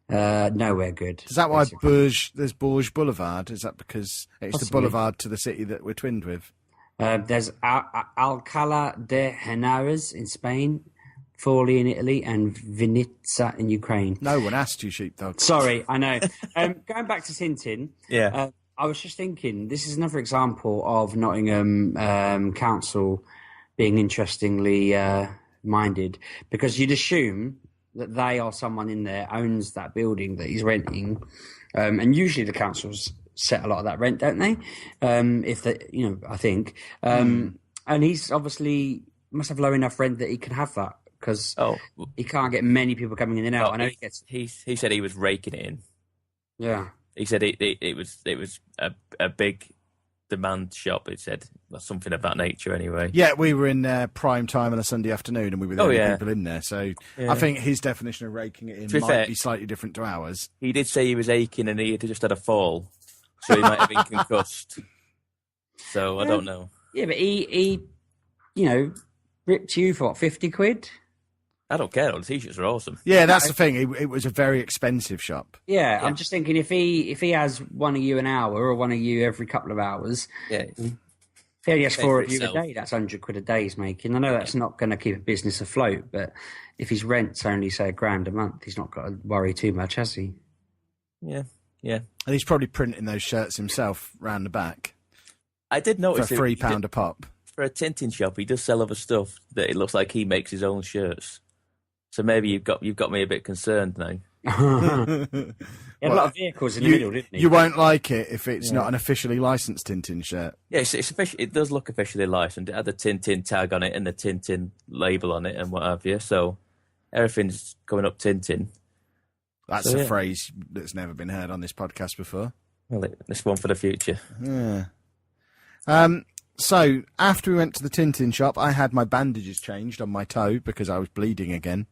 Nowhere good. Is that why basically. there's Bourges Boulevard? Is that because it's Possibly. the boulevard to the city that we're twinned with? There's Alcalá de Henares in Spain, Forlì in Italy, and Vinica in Ukraine. No one asked you, sheepdog. Sorry, I know. Going back to Tintin, Yeah. I was just thinking, this is another example of Nottingham Council being interestingly minded, because you'd assume that they or someone in there owns that building that he's renting, and usually the councils set a lot of that rent, don't they? If they, I think, and he's obviously must have low enough rent that he can have that, because he can't get many people coming in and out. I know he said he was raking it in. Yeah. He said it was a big demand shop. He said something of that nature. Anyway. Yeah, we were in prime time on a Sunday afternoon, and we were the only people in there. So I think his definition of raking it in might be slightly different to ours. He did say he was aching, and he had just had a fall, so he might have been concussed. So I don't know. Yeah, but he ripped you for what, 50 quid? I don't care. All the t-shirts are awesome. Yeah, that's the thing. It was a very expensive shop. Yeah, I'm just thinking if he has one of you an hour or one of you every couple of hours, if he only has 4 of you a day, that's 100 quid a day he's making. I know that's not going to keep a business afloat, but if his rent's only, say, £1,000 a month, he's not got to worry too much, has he? Yeah. And he's probably printing those shirts himself round the back. I did notice for £3 a pop. For a Tintin shop, he does sell other stuff that it looks like he makes his own shirts. So maybe you've got me a bit concerned now. He had a lot of vehicles in the middle, didn't he? You won't like it if it's not an officially licensed Tintin shirt. Yeah, it's official. It does look officially licensed. It had the Tintin tag on it and the Tintin label on it and what have you. So everything's coming up Tintin. That's a phrase that's never been heard on this podcast before. Well, this one for the future. Yeah. So after we went to the Tintin shop, I had my bandages changed on my toe because I was bleeding again.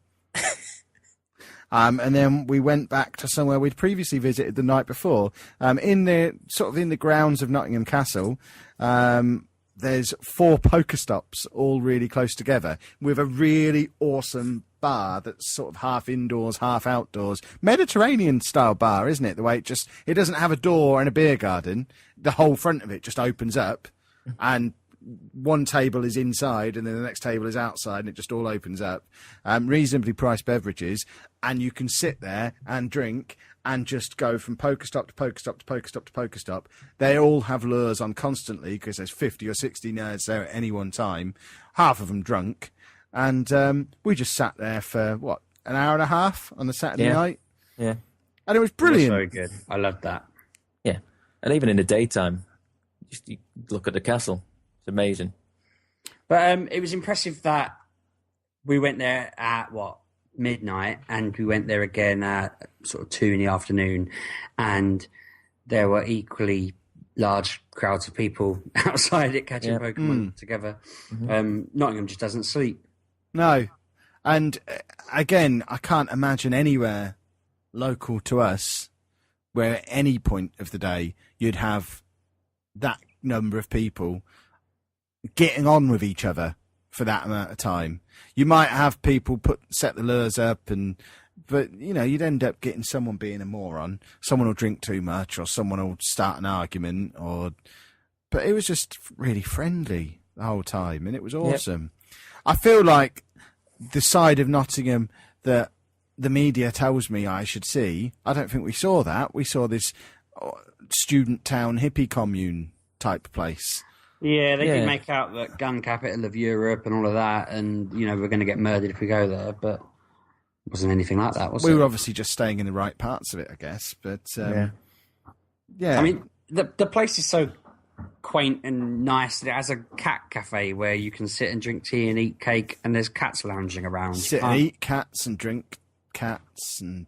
And then we went back to somewhere we'd previously visited the night before. In the grounds of Nottingham Castle, there's 4 Pokestops all really close together with a really awesome bar that's sort of half indoors, half outdoors. Mediterranean style bar, isn't it? The way it doesn't have a door and a beer garden. The whole front of it just opens up. And one table is inside and then the next table is outside and it just all opens up. Reasonably priced beverages, and you can sit there and drink and just go from Pokestop to Pokestop to Pokestop to Pokestop. They all have lures on constantly because there's 50 or 60 nerds there at any one time, half of them drunk. And we just sat there for, an hour and a half on a Saturday night? Yeah. And it was brilliant. Very good. I loved that. Yeah. And even in the daytime, you look at the castle. It's amazing. But it was impressive that we went there at, midnight, and we went there again at sort of 2 in the afternoon, and there were equally large crowds of people outside it catching Pokemon together. Mm-hmm. Nottingham just doesn't sleep. No. And again, I can't imagine anywhere local to us where at any point of the day you'd have that number of people getting on with each other for that amount of time. You might have people set the lures up, but you'd end up getting someone being a moron. Someone will drink too much, or someone will start an argument, but it was just really friendly the whole time, and it was awesome. Yep. I feel like the side of Nottingham that the media tells me I should see, I don't think we saw that. We saw this student town hippie commune type place. Yeah, they did make out that gun capital of Europe and all of that, and we're going to get murdered if we go there, but it wasn't anything like that, was it? We were obviously just staying in the right parts of it, I guess. But yeah. I mean, the place is so quaint and nice that it has a cat cafe where you can sit and drink tea and eat cake, and there's cats lounging around. Sit and eat cats and drink cats, and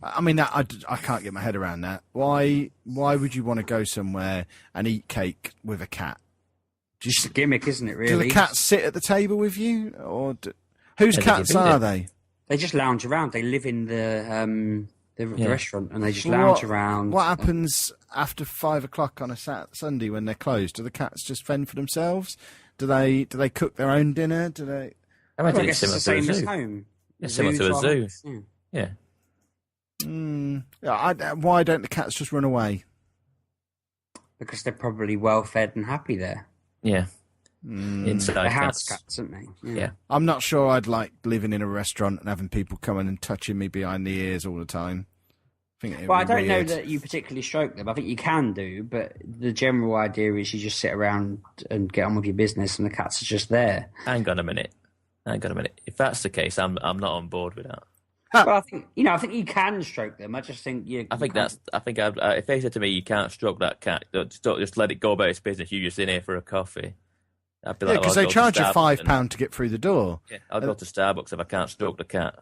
I mean that I can't get my head around that. Why would you want to go somewhere and eat cake with a cat? Just a gimmick, isn't it, really? Do the cats sit at the table with you? Or whose cats are they? They just lounge around. They live in the the Yeah. restaurant, and they just lounge around. What happens after 5 o'clock on a Sunday when they're closed? Do the cats just fend for themselves? Do they cook their own dinner? Do they? I Well, imagine I it's guess it's similar the to a same as zoo. home. It's similar to a zoo. Yeah. Yeah. Why don't the cats just run away? Because they're probably well fed and happy there. Yeah. They're Inside house cats. cats, aren't they? Yeah. I'm not sure I'd like living in a restaurant and having people coming and touching me behind the ears all the time. Well, I don't know that you particularly stroke them. I think you can do, but the general idea is you just sit around and get on with your business, and the cats are just there. Hang on a minute. If that's the case, I'm not on board with that. Well, I think you can stroke them. I just think if they said to me, "You can't stroke that cat, just let it go about its business. You just in here for a coffee." I'd be like, because I'll they go to charge you Starbucks £5 to get through the door. Yeah, I'll go to Starbucks if I can't stroke the cat.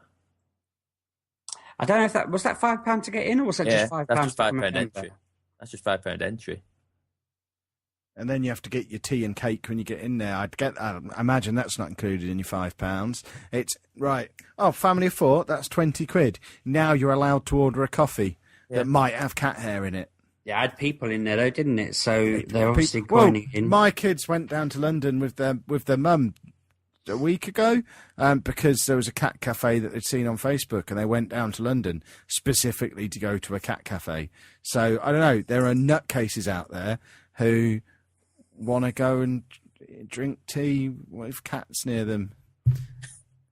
I don't know if that was that £5 to get in, or was that just £5? That's just to become a £5 member? entry. That's just £5 entry. And then you have to get your tea and cake when you get in there. I imagine that's not included in your £5. It's right. Oh, family of 4. That's £20. Now you're allowed to order a coffee that might have cat hair in it. Yeah, I had people in there though, didn't it? So they're obviously going in. My kids went down to London with their mum a week ago because there was a cat cafe that they'd seen on Facebook, and they went down to London specifically to go to a cat cafe. So I don't know. There are nutcases out there who want to go and drink tea with cats near them.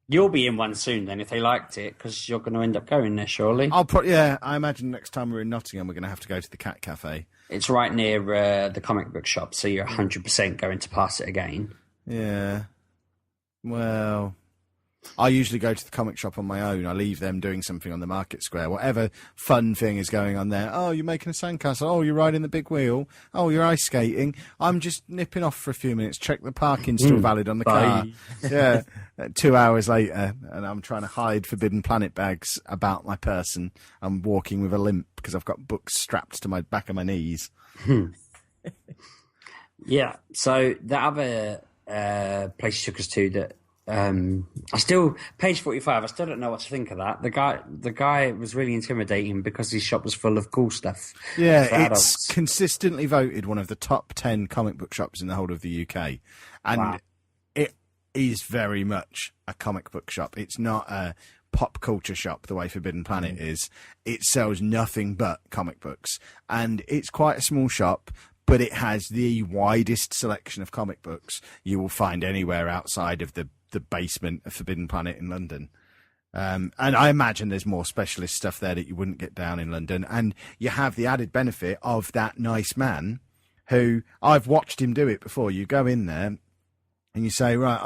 You'll be in one soon then if they liked it, because you're going to end up going there, surely. I imagine next time we're in Nottingham, we're going to have to go to the cat cafe. It's right near the comic book shop, so you're 100% going to pass it again. Yeah. Well, I usually go to the comic shop on my own. I leave them doing something on the market square, whatever fun thing is going on there. Oh, you're making a sandcastle. Oh, you're riding the big wheel. Oh, you're ice skating. I'm just nipping off for a few minutes. Check the parking's still valid on the car. Yeah. 2 hours later, and I'm trying to hide Forbidden Planet bags about my person. I'm walking with a limp because I've got books strapped to my back of my knees. Yeah. So the other place you took us to that page 45. I still don't know what to think of that. The guy was really intimidating because his shop was full of cool stuff. Yeah, for it's adults. consistently voted one of the top 10 comic book shops in the whole of the UK, and it is very much a comic book shop. It's not a pop culture shop the way Forbidden Planet is. It sells nothing but comic books, and it's quite a small shop, but it has the widest selection of comic books you will find anywhere outside of the basement of Forbidden Planet in London. And I imagine there's more specialist stuff there that you wouldn't get down in London. And you have the added benefit of that nice man who, I've watched him do it before. You go in there and you say, right,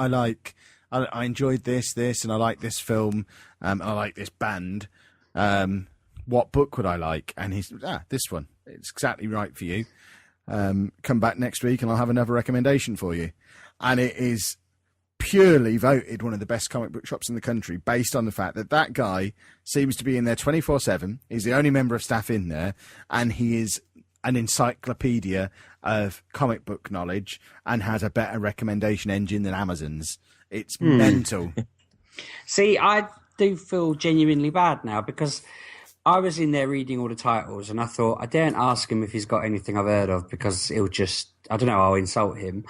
I enjoyed this, and I like this film, and I like this band. What book would I like? And he's, this one. It's exactly right for you. Come back next week and I'll have another recommendation for you. And it is purely voted one of the best comic book shops in the country based on the fact that guy seems to be in there 24/7. He's the only member of staff in there, and he is an encyclopedia of comic book knowledge and has a better recommendation engine than Amazon's. It's mental. See, I do feel genuinely bad now because I was in there reading all the titles and I thought, I daren't ask him if he's got anything I've heard of because he'll just, I don't know, I'll insult him.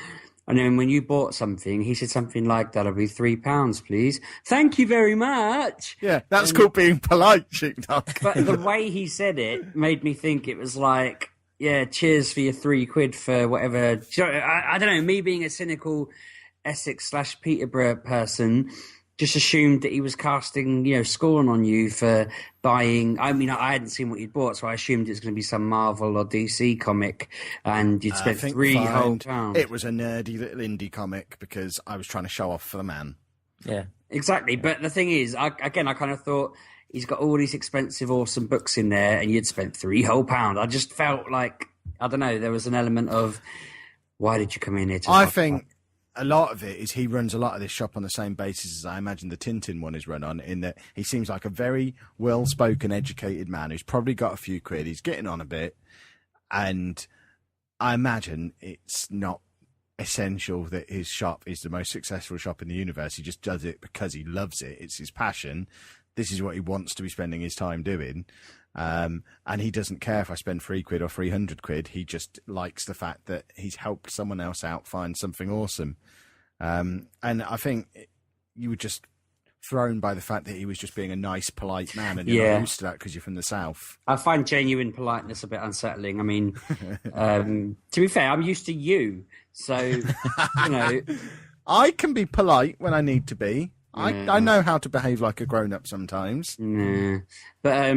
And then when you bought something, he said something like, that'll be £3, please. Thank you very much. Yeah, that's called being polite, Sheepdog. But the way he said it made me think it was like, yeah, cheers for your £3 for whatever. I don't know, me being a cynical Essex/Peterborough person, just assumed that he was casting, scorn on you for buying. I mean, I hadn't seen what you'd bought, so I assumed it was going to be some Marvel or DC comic, and you'd spent £3 whole pounds. It was a nerdy little indie comic because I was trying to show off for the man. Yeah, exactly. But the thing is, I kind of thought he's got all these expensive, awesome books in there, and you'd spent £3 whole pounds. I just felt like, I don't know, there was an element of, why did you come in here? I think a lot of it is he runs a lot of this shop on the same basis as I imagine the Tintin one is run on, in that he seems like a very well-spoken, educated man who's probably got a few quid. He's getting on a bit, and I imagine it's not essential that his shop is the most successful shop in the universe. He just does it because he loves it. It's his passion. this is what he wants to be spending his time doing. And he doesn't care if I spend £3 or 300 quid. He just likes the fact that he's helped someone else out find something awesome. And I think you were just thrown by the fact that he was just being a nice, polite man, and you're not used to that because you're from the south. I find genuine politeness a bit unsettling. I mean, to be fair, I'm used to you, so you know. I can be polite when I need to be. I know how to behave like a grown-up sometimes. But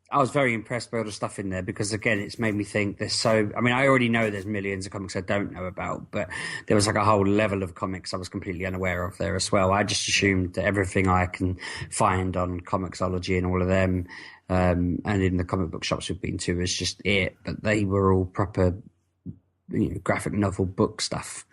I was very impressed by all the stuff in there because, again, it's made me think there's so... I mean, I already know there's millions of comics I don't know about, but there was like a whole level of comics I was completely unaware of there as well. I just assumed that everything I can find on Comixology and all of them, and in the comic book shops we've been to, is just it. But they were all proper graphic novel book stuff.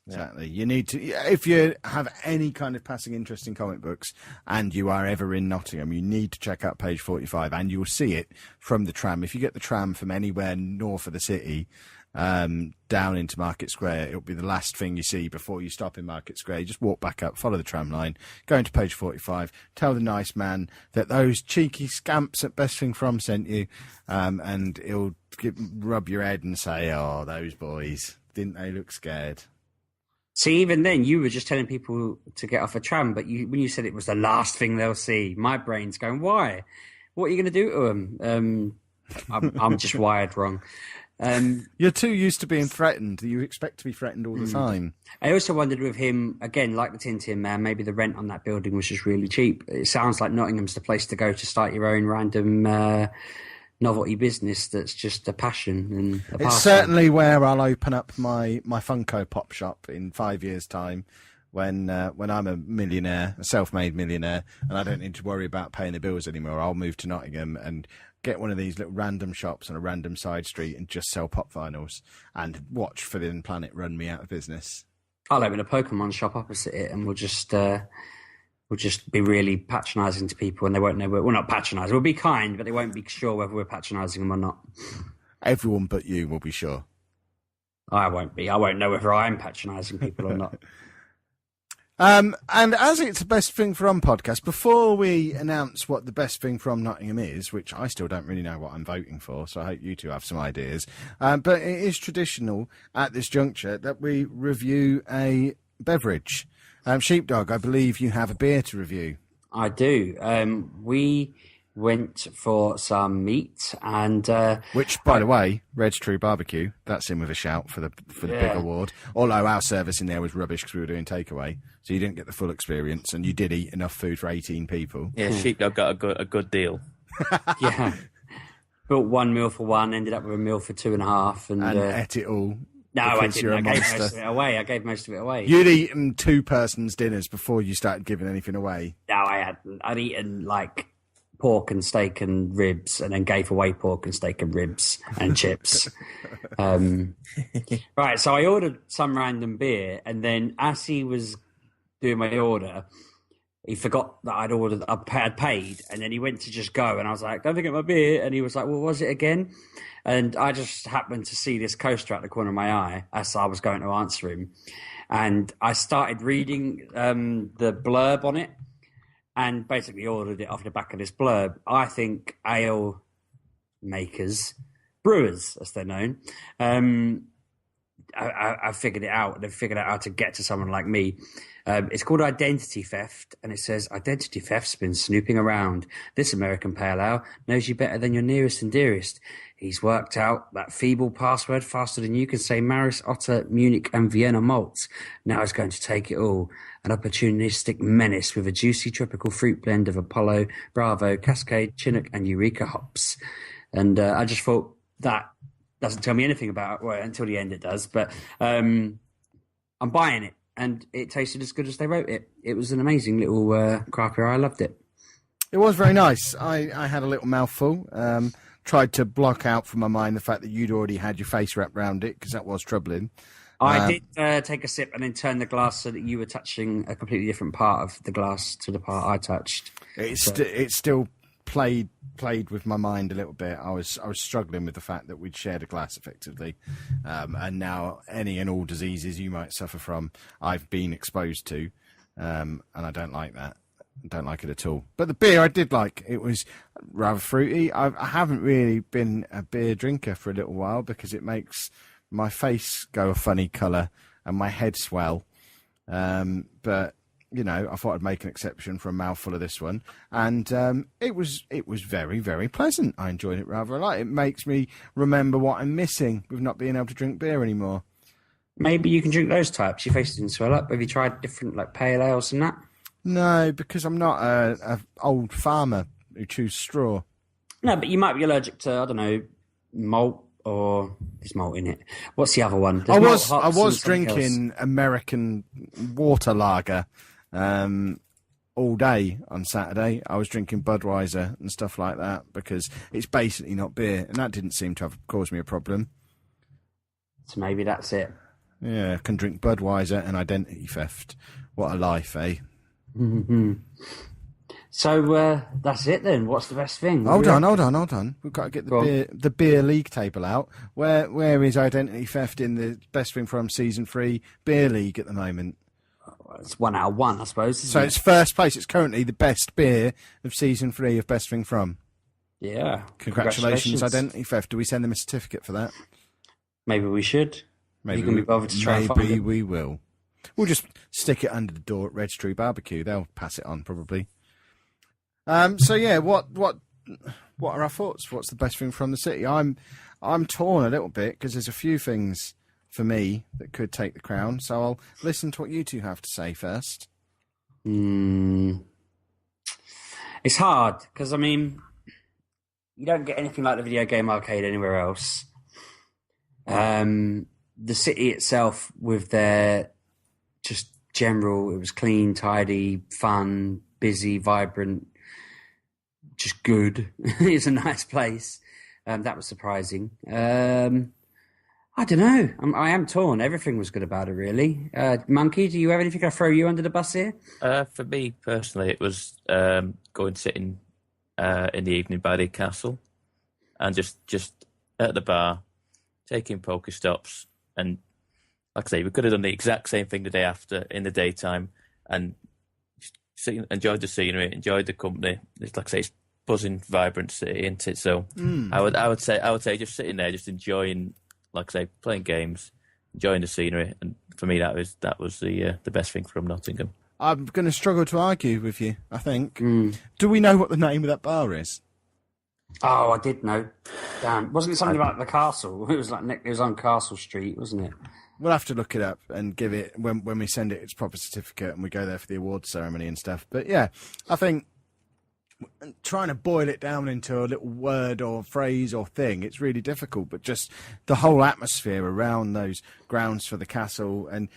Exactly. You need to, if you have any kind of passing interest in comic books and you are ever in Nottingham, you need to check out page 45, and you'll see it from the tram. If you get the tram from anywhere north of the city, down into Market Square, it'll be the last thing you see before you stop in Market Square. You just walk back up, follow the tram line, go into page 45, tell the nice man that those cheeky scamps at Best Thing From sent you, and he'll rub your head and say, "Oh, those boys, didn't they look scared?" See, even then, you were just telling people to get off a tram, but when you said it was the last thing they'll see, my brain's going, why? What are you going to do to them? I'm just wired wrong. You're too used to being threatened. You expect to be threatened all the time. I also wondered with him, again, like the Tintin Man, maybe the rent on that building was just really cheap. It sounds like Nottingham's the place to go to start your own random novelty business that's just a passion. And it's certainly where I'll open up my Funko Pop shop in 5 years' time, when I'm a millionaire, a self-made millionaire, and I don't need to worry about paying the bills anymore. I'll move to Nottingham and get one of these little random shops on a random side street and just sell pop vinyls and watch Forbidden Planet run me out of business. I'll open a Pokemon shop opposite it, and we'll just be really patronising to people, and they won't know we're not patronising. We'll be kind, but they won't be sure whether we're patronising them or not. Everyone but you will be sure. I won't be. I won't know whether I'm patronising people or not. And as it's a Best Thing From podcast, before we announce what the Best Thing From Nottingham is, which I still don't really know what I'm voting for, so I hope you two have some ideas, but it is traditional at this juncture that we review a beverage. Sheepdog, I believe you have a beer to review. I do. We went for some meat, and which, by the way, Red's True Barbecue. That's in with a shout for the big award. Although our service in there was rubbish because we were doing takeaway, so you didn't get the full experience, and you did eat enough food for 18 people. Yeah, Sheepdog got a good deal. Yeah, built one meal for one, ended up with a meal for 2.5, and ate it all. No, I didn't. I gave most of it away. You'd eaten 2 persons' dinners before you started giving anything away. No, I hadn't. I'd eaten like pork and steak and ribs, and then gave away pork and steak and ribs and chips. Right, so I ordered some random beer, and then as he was doing my order, he forgot that I had paid, and then he went to just go, and I was like, "Don't forget my beer," and he was like, "What was it again?" And I just happened to see this coaster out the corner of my eye as I was going to answer him. And I started reading the blurb on it, and basically ordered it off the back of this blurb. I think ale makers, brewers, as they're known, I figured it out. They've figured out how to get to someone like me. It's called Identity Theft, and it says, "Identity Theft's been snooping around. This American pale ale knows you better than your nearest and dearest. He's worked out that feeble password faster than you can say Maris, Otter, Munich, and Vienna malts. Now he's going to take it all. An opportunistic menace with a juicy tropical fruit blend of Apollo, Bravo, Cascade, Chinook, and Eureka hops." And I just thought, that doesn't tell me anything about it. Well, until the end it does, but I'm buying it, and it tasted as good as they wrote it. It was an amazing little craft beer. I loved it. It was very nice. I had a little mouthful. Tried to block out from my mind the fact that you'd already had your face wrapped around it, because that was troubling. I did take a sip and then turn the glass so that you were touching a completely different part of the glass to the part I touched. It still played with my mind a little bit. I was struggling with the fact that we'd shared a glass effectively, and now any and all diseases you might suffer from, I've been exposed to, and I don't like that. Don't like it at all. But the beer I did like. It was rather fruity. I haven't really been a beer drinker for a little while because it makes my face go a funny colour and my head swell. But I thought I'd make an exception for a mouthful of this one, and it was very, very pleasant. I enjoyed it rather a lot. It makes me remember what I'm missing with not being able to drink beer anymore. Maybe you can drink those types. Your face didn't swell up. Have you tried different like pale ales and that? No, because I'm not a old farmer who chews straw. No, but you might be allergic to, I don't know, malt, or there's malt in it. What's the other one? I was drinking American water lager all day on Saturday. I was drinking Budweiser and stuff like that because it's basically not beer, and that didn't seem to have caused me a problem. So maybe that's it. Yeah, I can drink Budweiser and identity theft. What a life, eh? Mm-hmm. So that's it then. What's the best thing? Hold on. We've got to get the beer league table out. Where is identity theft in the best thing from season 3 beer league at the moment? Well, it's 1 out of 1, I suppose. So it's first place. It's currently the best beer of season 3 of best thing from. Yeah. Congratulations, identity theft. Do we send them a certificate for that? Maybe we should. Maybe you can be bothered to try and find it. Maybe we will. We'll just stick it under the door at Red Tree Barbecue. They'll pass it on probably. So yeah, what are our thoughts? What's the best thing from the city? I'm torn a little bit because there's a few things for me that could take the crown. So I'll listen to what you two have to say first. It's hard because you don't get anything like the video game arcade anywhere else. The city itself, with their just general, it was clean, tidy, fun, busy, vibrant, just good. It's a nice place. That was surprising. I don't know. I am torn. Everything was good about it, really. Monkey, do you have anything to throw you under the bus here? For me personally, it was going sitting in the evening by the castle and just at the bar, taking poker stops. And like I say, we could have done the exact same thing the day after in the daytime and enjoyed the scenery, enjoyed the company. It's like I say, it's buzzing, vibrant city, isn't it? So I would say just sitting there, just enjoying, like I say, playing games, enjoying the scenery. And for me, that was the best thing from Nottingham. I'm going to struggle to argue with you, I think. Do we know what the name of that bar is? Oh, I did know. Damn. Wasn't it something about the castle? It was on Castle Street, wasn't it? We'll have to look it up and give it, when we send it its proper certificate and we go there for the award ceremony and stuff. But yeah, I think trying to boil it down into a little word or phrase or thing, it's really difficult. But just the whole atmosphere around those grounds for the castle and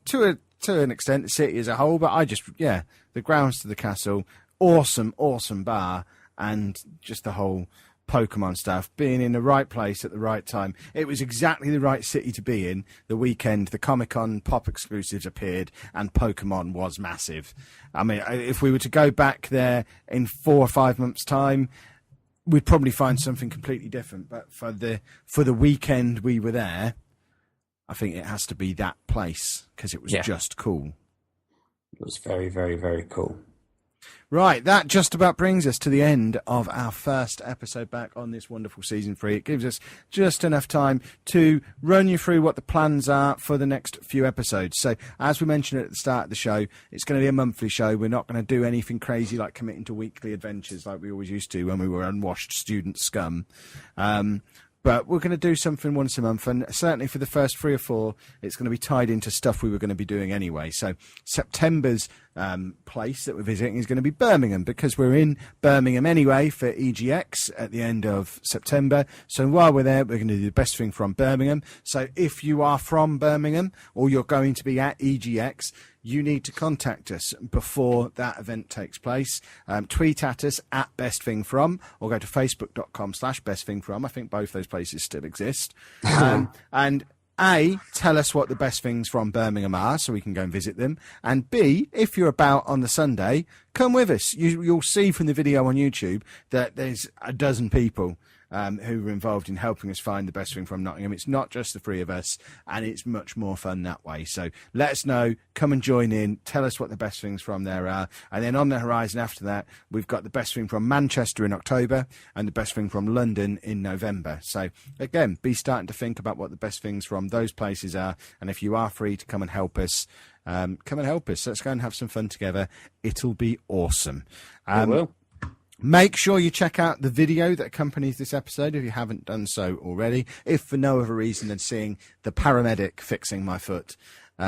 to an extent the city as a whole. But the grounds to the castle, awesome bar. And just the whole Pokemon stuff, being in the right place at the right time. It was exactly the right city to be in. The weekend, the Comic-Con pop exclusives appeared, and Pokemon was massive. If we were to go back there in 4 or 5 months' time, we'd probably find something completely different. But for the weekend we were there, I think it has to be that place because it was just cool. It was very, very, very cool. Right, that just about brings us to the end of our first episode back on this wonderful season 3. It gives us just enough time to run you through what the plans are for the next few episodes. So, as we mentioned at the start of the show, it's going to be a monthly show. We're not going to do anything crazy like committing to weekly adventures like we always used to when we were unwashed student scum. But we're going to do something once a month, and certainly for the first 3 or 4, it's going to be tied into stuff we were going to be doing anyway. So September's place that we're visiting is going to be Birmingham, because we're in Birmingham anyway for EGX at the end of September. So while we're there, we're going to do the best thing from Birmingham. So if you are from Birmingham or you're going to be at EGX, you need to contact us before that event takes place. Tweet at us at bestthingfrom, or go to facebook.com/bestthingfrom. I think both those places still exist. And A, tell us what the best things from Birmingham are so we can go and visit them. And B, if you're about on the Sunday, come with us. You'll see from the video on YouTube that there's a dozen people who are involved in helping us find the best thing from Nottingham. It's not just the three of us, and it's much more fun that way. So let us know, come and join in, tell us what the best things from there are. And then on the horizon after that, we've got the best thing from Manchester in October and the best thing from London in November. So again, be starting to think about what the best things from those places are. And if you are free to come and help us, come and help us. Let's go and have some fun together. It'll be awesome. It will. Make sure you check out the video that accompanies this episode if you haven't done so already, if for no other reason than seeing the paramedic fixing my foot.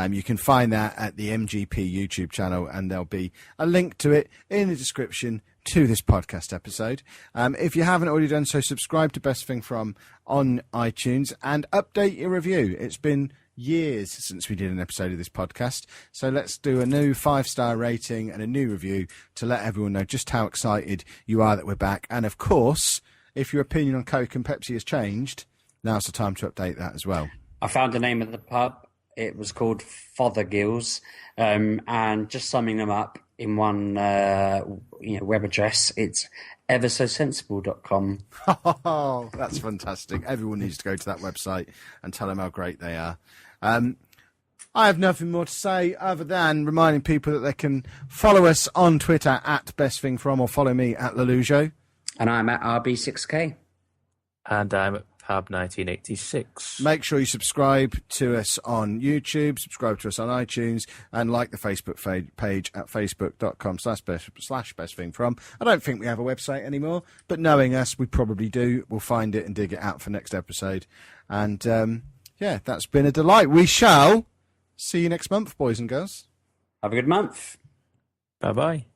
You can find that at the MGP YouTube channel, and there'll be a link to it in the description to this podcast episode. If you haven't already done so, subscribe to Best Thing From on iTunes and update your review. It's been years since we did an episode of this podcast, so let's do a new 5-star rating and a new review to let everyone know just how excited you are that we're back. And of course, if your opinion on Coke and Pepsi has changed, now's the time to update that as well. I found the name of the pub. It was called Fothergill's, and just summing them up in one web address, it's eversosensible.com. Oh, that's fantastic. Everyone needs to go to that website and tell them how great they are. I have nothing more to say other than reminding people that they can follow us on Twitter at Best Thing From, or follow me at Lelujo. And I'm at RB6K. And I'm at Pab1986. Make sure you subscribe to us on YouTube, subscribe to us on iTunes, and like the Facebook page at facebook.com/best thing from. I don't think we have a website anymore, but knowing us, we probably do. We'll find it and dig it out for next episode. And yeah, that's been a delight. We shall see you next month, boys and girls. Have a good month. Bye-bye.